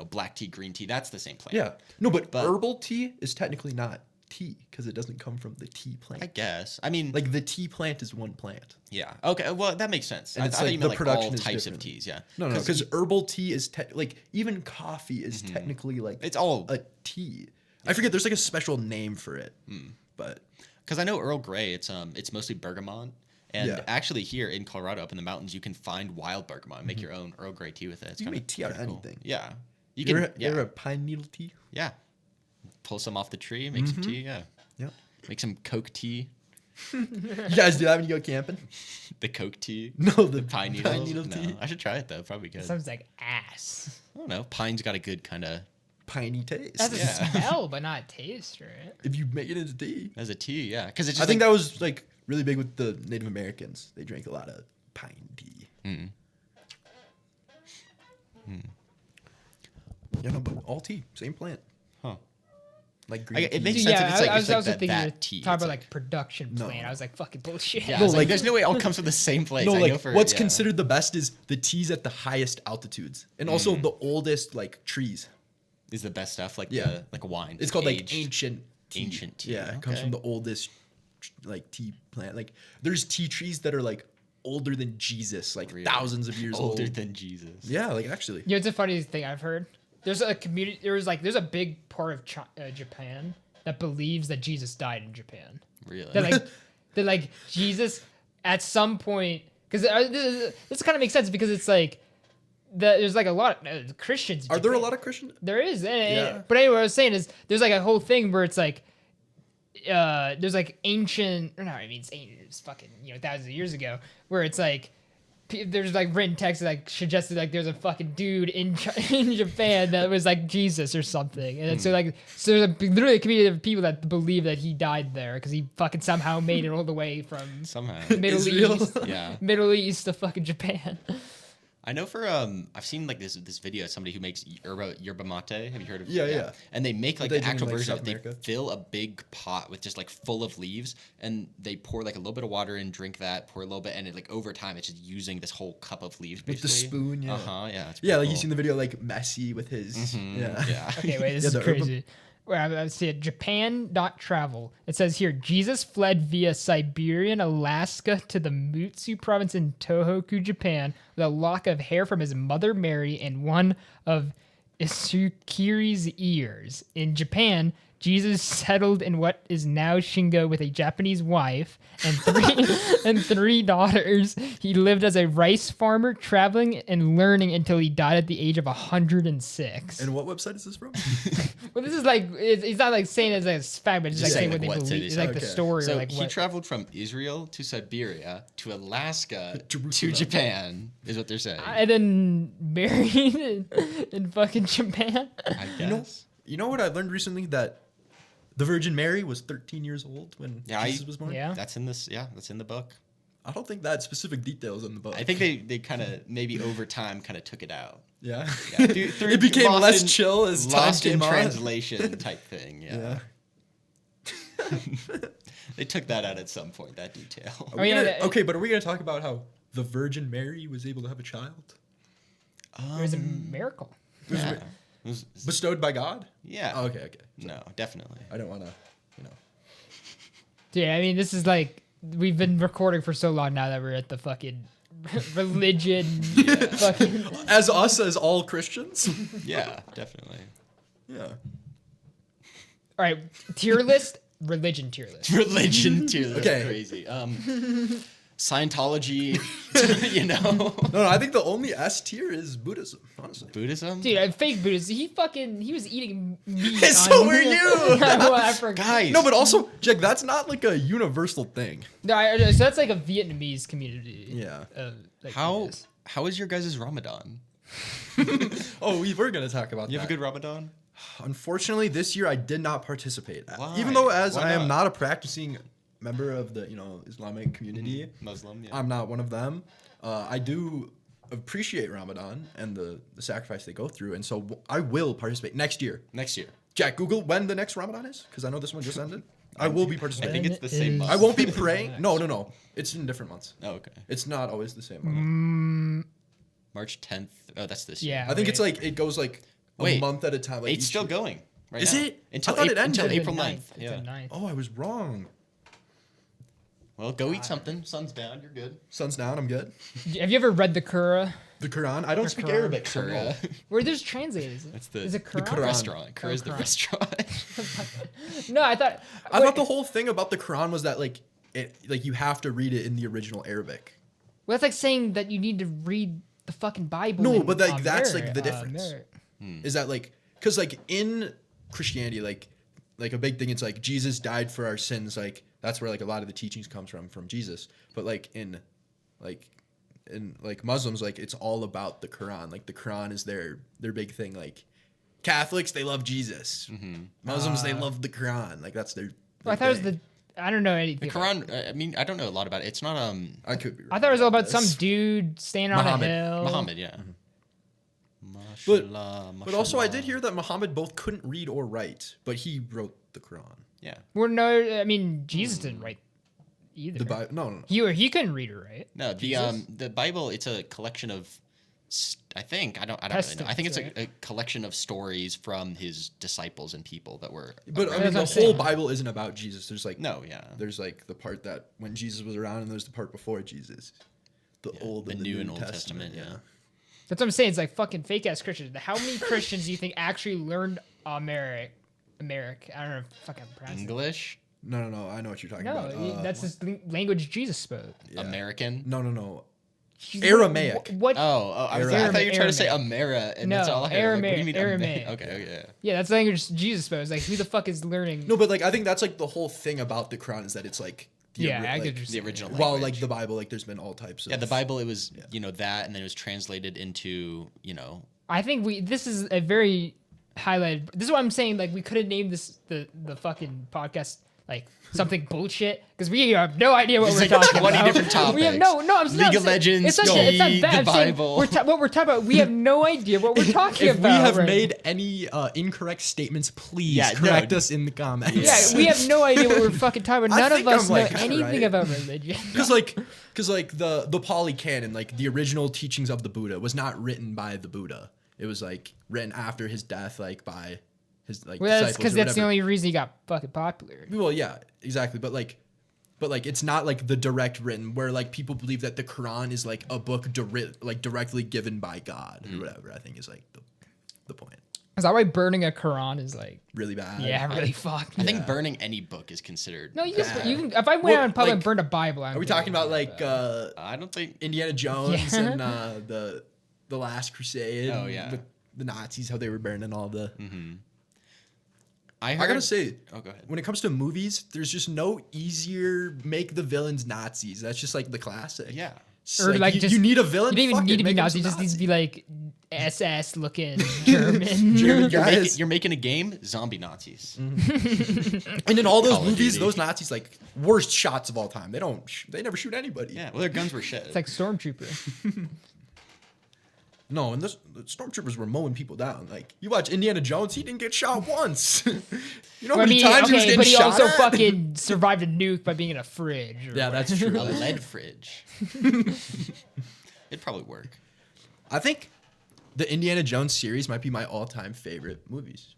black tea, green tea. That's the same plant. Yeah. No, but But- herbal tea is technically not tea because it doesn't come from the tea plant. I guess. I mean, Like the tea plant is one plant. yeah. Okay. Well, that makes sense. And I it's thought like you the meant like production all is types of different. teas. Yeah. No, because herbal tea is like even coffee is technically like It's all a tea. I forget. There's like a special name for it, but because I know Earl Grey. It's mostly bergamot. And Yeah. actually, here in Colorado, up in the mountains, you can find wild bergamot and make your own Earl Grey tea with it. It's You can kinda make tea out of pretty cool. anything. Yeah, you you're, can. Yeah, you're a pine needle tea. yeah. Pull some off the tree, make some tea. Yeah, Yeah. make some Coke tea. You guys do that when you go camping? The Coke tea. No, the Pine needle. No, tea. I should try it though. Probably good. sounds like ass. I don't know. Pine's got a good kind of Piney taste. That's Yeah. a smell, but not taste, right? If you make it into tea. as a tea. Yeah, because it's I just think like, that was like really big with the Native Americans. They drank a lot of pine tea. Yeah, no, but all tea, same plant. Huh. Like green it tea. makes Dude, sense. yeah, if it's like, I it's was like also that, thinking that tea. talk It's about like production No. plant. I was like, fucking bullshit. Yeah, No, it's like, like- there's no way it all comes from the same place. No, I like know for, what's yeah. considered the best is the teas at the highest altitudes, and also the oldest like trees. is the best stuff. Like Yeah. like wine. It's called like aged. ancient tea. Ancient tea, Yeah, it comes okay. from the oldest like tea plant. Like there's tea trees that are like older than Jesus, like Really? thousands of years older old. than Jesus. Yeah, like actually. You know, it's a funny thing I've heard. There's a community. There's a big part of Japan that believes that Jesus died in Japan. Really. That like Jesus at some point, because this kind of makes sense because it's like there's like a lot of Christians. in Are there a Japan. lot of Christian? There is, Yeah. but anyway, what I was saying is there's like a whole thing where it's like, there's like ancient, or not, I mean, it's fucking, thousands of years ago, where it's like, there's like written text that like suggested like there's a fucking dude in Japan that was like Jesus or something, and so there's literally a community of people that believe that he died there because he fucking somehow made it all the way from Somehow. Middle Israel? East, Yeah. Middle East to fucking Japan. I know for I've seen like this video of somebody who makes yerba mate. Have you heard of? Yeah, yeah. And they make like They the do in, actual like, version South of it. They America. fill a big pot with just like full of leaves, and they pour like a little bit of water in, drink that, pour a little bit, and it like over time it's just using this whole cup of leaves. With the basically. spoon, yeah. Uh huh. Yeah. It's Yeah, like pretty you seen the video like Messi with his. cool. Yeah. Yeah. Okay, wait, this Yeah, is the urban- crazy. Where I see it, Japan.travel. It says here, Jesus fled via Siberia and Alaska to the Mutsu province in Tohoku, Japan, with a lock of hair from his mother Mary and one of Isukiri's ears. In Japan, Jesus settled in what is now Shingo with a Japanese wife and three daughters. He lived as a rice farmer, traveling and learning until he died at the age of 106. And what website is this from? Well, this is like it's not like saying it's like a fact, but it's Just like saying saying, what they like, what believe. cities. It's like the Okay. story So or like he what. traveled from Israel to Siberia to Alaska to Jerusalem. Japan, is what they're saying. And then married in fucking Japan. I guess. You know what I learned recently? That the Virgin Mary was 13 years old when Yeah, Jesus was born. Yeah. That's in this. Yeah, that's in the book. I don't think that specific details in the book. I think they kind of maybe over time kind of took it out. Yeah. Yeah, through It became lost less in- chill as time lost in came on. translation type thing. Yeah. Yeah. They took that out at some point. That detail. Are we yeah, gonna- that- okay, but are we gonna talk about how the Virgin Mary was able to have a child It was a miracle. Yeah. It was- bestowed by God? yeah. Oh, okay. No, definitely. I don't want to, Yeah, I mean, this is like we've been recording for so long now that we're at the fucking religion. Fucking. As us, as all Christians. Yeah, definitely. Yeah. All right, tier list, religion tier list. Religion too. That's Okay. crazy. Scientology, you know, No, I think the only S tier is Buddhism, honestly. Buddhism. Dude, fake Buddhist. He was eating meat. So were you. Well, I forgot. Guys. No, but also, Jack, that's not like a universal thing. No, so that's like a Vietnamese community. Yeah. Like How Buddhists. how is your guys' Ramadan? Oh, we were gonna talk about You that. have a good Ramadan? Unfortunately, this year I did not participate. Why? Even though as Why I am not? not a practicing member of the Islamic community, Muslim, yeah. I'm not one of them. I do appreciate Ramadan and the sacrifice they go through, and so I will participate next year. Next year. Jack, Google when the next Ramadan is, because I know this one just ended. I will be I participating. think it's the same is- month. I won't be praying. No. It's in different months. Oh, okay. It's not always the same month. March 10th. Oh, that's this year. Yeah. I think it's like it goes like a Wait, month at a time. Like It's each still year. going. Right Is now. it? Until I thought it April, until ended. April the 9th. ninth. It's Yeah. the 9th. Oh, I was wrong. Well, go eat something. Sun's down. You're good. Sun's down. I'm good. Have you ever read the Quran? The Quran. I don't speak Quran. Arabic. So no. Kura. Where there's translated? That's the, Is it Quran? Quran. restaurant. Kura is the Quran. restaurant. No, I thought. I thought the whole thing about the Quran was that like you have to read it in the original Arabic. Well, that's like saying that you need to read the fucking Bible. No, in but like that's like the Ameri- difference. Ameri- Is that like because like in Christianity like a big thing it's like Jesus died for our sins, like that's where like a lot of the teachings comes from Jesus. But like in Muslims, like it's all about the Quran. Like the Quran is their big thing. Like Catholics, they love Jesus. Muslims, they love the Quran. Like that's their Well, I thought it was thing. I don't know The anything. Quran, I mean, I don't know a lot about it. It's not, I could be wrong I thought it was all about some this. dude standing on Muhammad. a hill. Muhammad, yeah. But Mashallah, But also, I mashallah. did hear that Muhammad both couldn't read or write, but he wrote the Quran. Yeah. Well, no, I mean Jesus didn't write either. The Bible? No. He couldn't read or write. No, the Bible, it's a collection of, I think, I don't really know. I think it's Testaments, a collection of stories from his disciples and people that were. But I That's mean, the what I'm whole saying. Bible isn't about Jesus. There's like No, yeah. There's like the part that when Jesus was around, and there's the part before Jesus. The Old the and the New New and Old Testament. Testament, yeah. That's what I'm saying. It's like fucking fake ass Christians. How many Christians do you think actually learned Americ? I don't know if fucking pronounce it. English, No. I know what you're talking No, about. that's the language Jesus spoke. Yeah. American. No. Aramaic. What? I thought you were trying to say Aramaic. Amera, and No, that's all I heard. Like, what do you mean Aramaic. Okay, yeah. Yeah, that's the language Jesus spoke. It's like who the fuck is learning? No, but like I think that's like the whole thing about the Quran is that it's like Yeah, I like, could just The original While language. like the Bible, like there's been all types of Yeah, the Bible, it was, that, and then it was translated into, I think this is a very highlighted. This is what I'm saying. Like we could have named this the fucking podcast like something bullshit because we have no idea what It's we're like talking 20 about. different We have topics. no. I'm League not of saying- Legends, It's not, it's not League, bad. the I'm saying Bible. what we're talking about. We have no idea what we're talking If about. we have right? made any incorrect statements, please Yeah, no. correct us in the comments. Yeah, we have no idea what we're fucking talking about. I None of think us I'm, know like, anything right. about religion. Because like the Pali Canon, like the original teachings of the Buddha, was not written by the Buddha. It was like written after his death, like by his like Well, that's disciples because or that's the whatever. only reason he got fucking popular. Well, yeah, exactly. But like it's not like the direct written where like people believe that the Quran is like a book directly given by God or whatever. I think is like the point. Is that why burning a Quran is like Really bad. yeah, really fucked? I think burning any book is considered. No, you bad. can. If I went out in public like, and burned a Bible, Are we talking about like I don't think. Indiana Jones Yeah. and the Last Crusade? Oh, yeah. With the Nazis, how they were burning all the. I I gotta heard. say, Oh, go ahead. when it comes to movies, there's just no easier make the villains Nazis. That's just like the classic. Yeah. It's Or, like, you, just- you need a villain. You don't even fuck need it, to be make him Nazi. some It just needs to be like SS looking German You're, guys. you're making a game, zombie Nazis. And in all those Call of movies, Duty. those Nazis like worst shots of all time. They never shoot anybody. Yeah, well, their guns were shit. It's like Stormtrooper. No, and the stormtroopers were mowing people down. Like you watch Indiana Jones, he didn't get shot once. You know how I many mean, times he was okay, getting but he shot also at? fucking survived a nuke by being in a fridge. or Yeah, whatever. that's true. a lead fridge. It'd probably work. I think the Indiana Jones series might be my all-time favorite movies.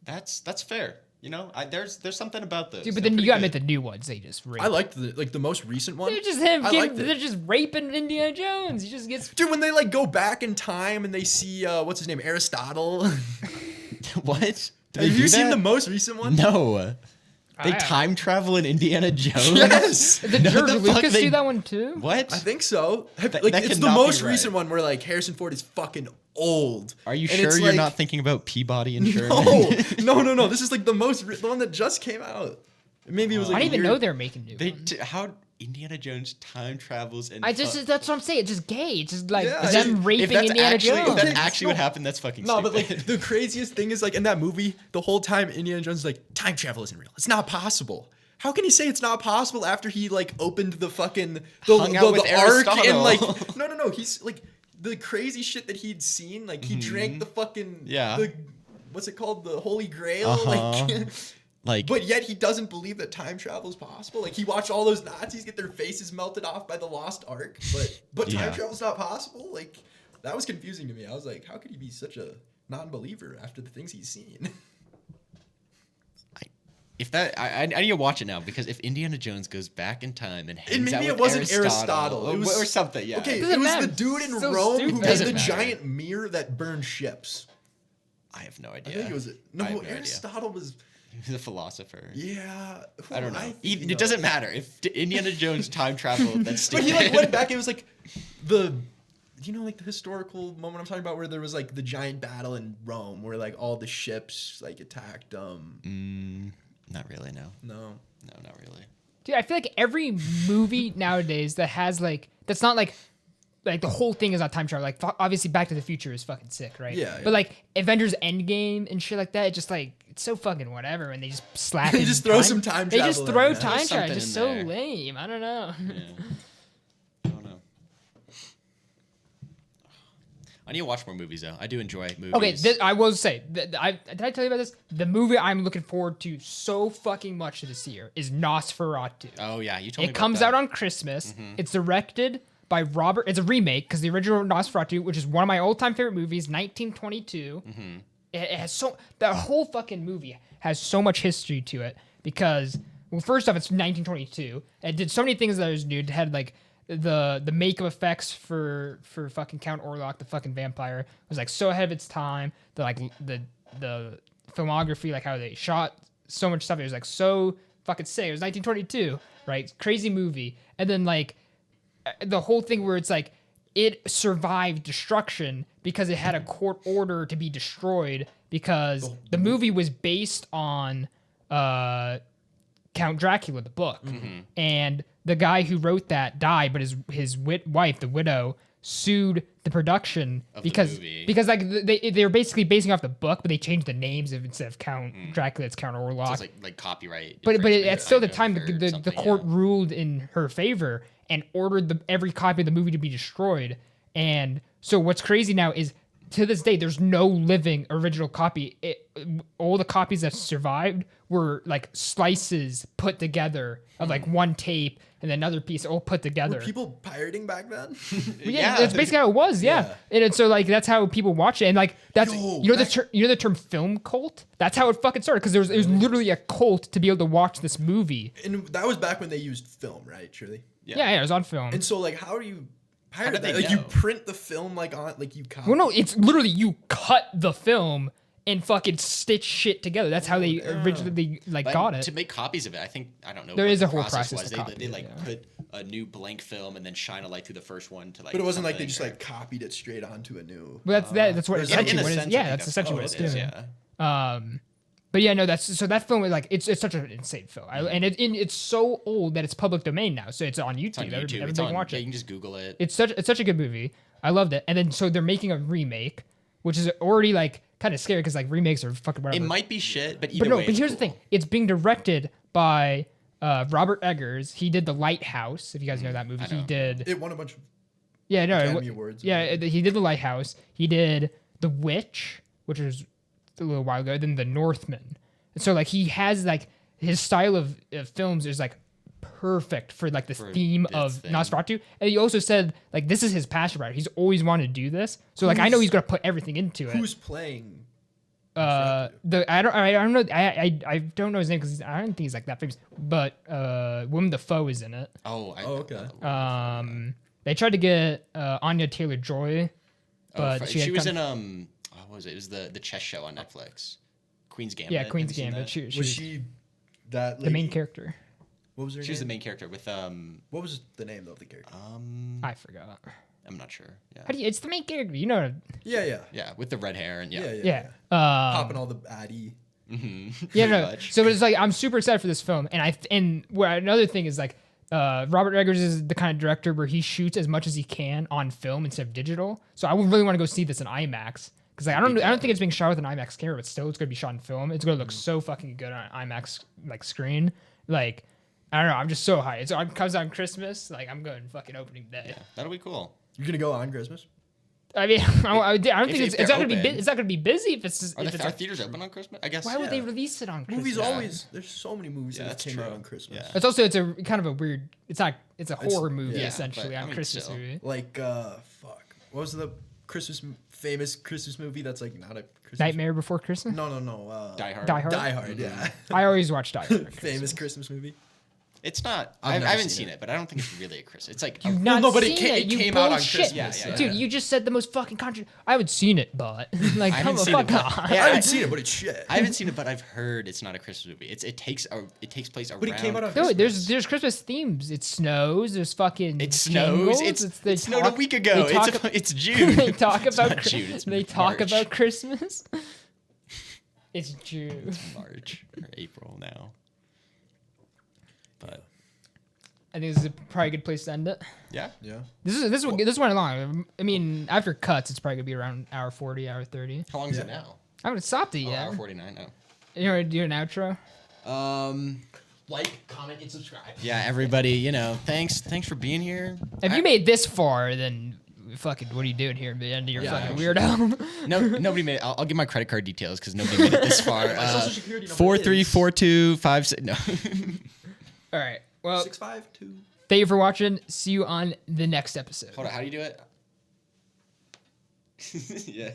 That's fair. You know, there's something about this. Dude, but They're then you pretty gotta good. admit the new ones they just rape. I liked the most recent one. They're just him. I Getting, liked it. they're just raping Indiana Jones. He just gets. Dude, when they like go back in time and they see what's his name, Aristotle. What? Did Have they do you seen that? the most recent one? No. They time travel in Indiana Jones. Yes. Did No, George the fuck Lucas they- do that one too? What? I think so. Like that it's the cannot be most right. recent one where like Harrison Ford is fucking old. Are you And sure it's you're like- not thinking about Peabody and Sherman? No. This is like the one that just came out. Maybe it was like I didn't a even year- know they're making new They ones. how Indiana Jones time travels and That's what I'm saying. It's just gay. It's just like Yeah, them if raping that's Indiana actually, Jones. If that actually would happen, that's fucking No, stupid. but like the craziest thing is like in that movie, the whole time Indiana Jones is like, time travel isn't real. It's not possible. How can he say it's not possible after he like opened the fucking Hung out with the ark and Aristotle. like no. He's like the crazy shit that he'd seen. Like he drank the fucking the, what's it called? The Holy Grail. Like, but yet he doesn't believe that time travel is possible. Like he watched all those Nazis get their faces melted off by the lost ark, but time travel's not possible. Like that was confusing to me. I was like, how could he be such a non-believer after the things he's seen? if that, I need to watch it now because if Indiana Jones goes back in time and hangs And maybe out it with wasn't Aristotle. It was or something. Yeah. Okay, Doesn't it was matter. the dude in So Rome who stupid. made Doesn't the matter. giant mirror that burned ships. I have no I idea. think it was I have no idea. Aristotle was. He's a philosopher. Yeah, I don't know. think It doesn't matter if Indiana Jones time traveled. That's But stupid. he like went back. It was like like the historical moment I'm talking about where there was like the giant battle in Rome where like all the ships like attacked. Not really. No, No. not really. Dude, I feel like every movie nowadays that has like that's not like the whole thing is not time travel. Like obviously Back to the Future is fucking sick, right? Yeah, But yeah. like Avengers Endgame and shit like that, it just like it's so fucking whatever. And they just slap. They in just throw some time They travel just in throw there. time There's travel. something Just in so there. lame. I don't know. I don't know. I need to watch more movies though. I do enjoy movies. Okay, I will say, did I tell you about this? The movie I'm looking forward to so fucking much this year is Nosferatu. Oh yeah, you told me It about comes that. out on Christmas. It's directed by Robert. It's a remake because the original Nosferatu, which is one of my all-time favorite movies, 1922. It has the whole fucking movie has so much history to it because, well, first off, it's 1922. It did so many things that it was new. It had like the makeup effects for fucking Count Orlok, the fucking vampire, was like so ahead of its time. The filmography, like how they shot so much stuff, it was like so fucking sick. It was 1922, right? Crazy movie. And then like the whole thing where it's like it survived destruction because it had a court order to be destroyed because the movie was based on Count Dracula, the book. And the guy who wrote that died, but his wife, the widow, sued the production Of the because movie. like they were basically basing off the book, but they changed the names instead of Count Dracula, it's Count Orlok. So it's like copyright. But infringement at still the kind time, of, the or the something, court yeah. ruled in her favor and ordered every copy of the movie to be destroyed. And so what's crazy now is to this day, there's no living original copy. All the copies that survived were like slices put together of like one tape and another piece all put together. Were people pirating back then? Yeah, that's basically how it was. Yeah, and it's so like that's how people watch it, and like that's Yo, the term film cult. That's how it fucking started because it was literally a cult to be able to watch this movie. And that was back when they used film, right? Surely. Yeah, it was on film. And so like, how do you pirate did that? they Like you know? print the film like on like you copy. Well, no, it's literally you cut the film and fucking stitch shit together. That's how they originally like But got it. to make copies of it. I don't know. There what is the a whole process was. to They copy it, like yeah. put a new blank film and then shine a light through the first one to like. But it wasn't like they something, just or- like copied it straight onto a new. Well, that's what there's essentially in a what it is. sense, I Yeah, think that's essentially what it's it is, doing. Yeah. But yeah, no, that film is like it's such an insane film, and it's so old that it's public domain now, so it's on YouTube. It's on YouTube. Everybody It's can on, watch yeah, it. you can just Google it. It's such a good movie. I loved it, and then so they're making a remake, which is already like kind of scary because like remakes are fucking whatever. It might be shit, but either But no, way, but it's here's cool. the thing: it's being directed by Robert Eggers. He did The Lighthouse. If you guys know that movie, he know. did. It won a bunch of. Yeah, no, Academy Awards. Yeah, he did The Lighthouse. He did The Witch, which was a little while ago. Then The Northman. And so like he has like his style of films is like perfect for like the theme this of thing. Nosferatu. And he also said like this is his passion project. He's always wanted to do this. So like I know he's gonna put everything into it. Who's playing? I don't know I don't know his name because I don't think he's like that famous. But Willem Dafoe is in it. Oh, okay. They tried to get Anya Taylor-Joy, but she had was come- in what was it? It was the chess show on Netflix, Queen's Gambit. yeah Have Queen's you seen Gambit. that? She Was she That The main lady. character. What was her She was the name? main character with What was the name of the character? I forgot. I'm not sure. Yeah. How do you? It's the main character. You know. Yeah. Yeah, with the red hair and yeah. Yeah. Popping all the addy. Yeah, Pretty no. much. So it's like I'm super excited for this film, and where another thing is like Robert Eggers is the kind of director where he shoots as much as he can on film instead of digital. So I would really want to go see this in IMAX because like, I don't think it's being shot with an IMAX camera, but still it's gonna be shot in film. It's gonna look so fucking good on an IMAX like screen. Like I don't know, I'm just so hyped. It comes out on Christmas. Like I'm going fucking opening day. Yeah, that'll be cool. You're gonna go on Christmas? I mean, I don't think if it's not they're gonna be open. it's not gonna be busy if it's Are, if it's are theaters open on Christmas? I guess. why would they yeah. release it on Christmas? Movies always. There's so many movies Yeah, that that's came out true. on Christmas. Yeah. It's also it's a kind of a weird. It's not. It's a horror movie yeah, essentially but, I on mean, Christmas still. movie. Like fuck. What was the famous Christmas movie that's like not a Christmas Nightmare Before Christmas. No. Die Hard. Die Hard. Die Hard, yeah. I always watch Die Hard. at Famous Christmas. Christmas movie. It's not. I've I never haven't seen seen it. it, but I don't think it's really a Christmas. It's like You've not no, but seen it you came out on bullshit. Christmas. Yeah, Dude, you just said the most fucking I haven't seen it, but like, I come haven't the seen fuck it, but- on. Yeah, I haven't seen it, but it's shit. I haven't seen it, but I've heard it's not a Christmas movie. It takes place around. But it came out on No, Christmas. there's Christmas themes. It snows. There's fucking. It snows. jingles, It snowed a week ago. They talk, It's June. they talk It's about. not June, it's they talk March. about Christmas. It's June. March or April now. But I think this is probably a good place to end it. yeah, Yeah. This went along. I mean, after cuts, it's probably gonna be around hour 40, hour 30. how long is it now? I haven't stopped it Oh, yet. hour 49. Oh. You want to do an outro? Like, comment, and subscribe. Yeah, everybody. Thanks for being here. If you made this far, then fucking, what are you doing here at the end of your Yeah, fucking actually. weirdo? No, nobody made it. I'll give my credit card details because nobody made it this far. Social security number 434256. No. All right. Well, 652. thank you for watching. See you on the next episode. Hold on. How do you do it? Yeah.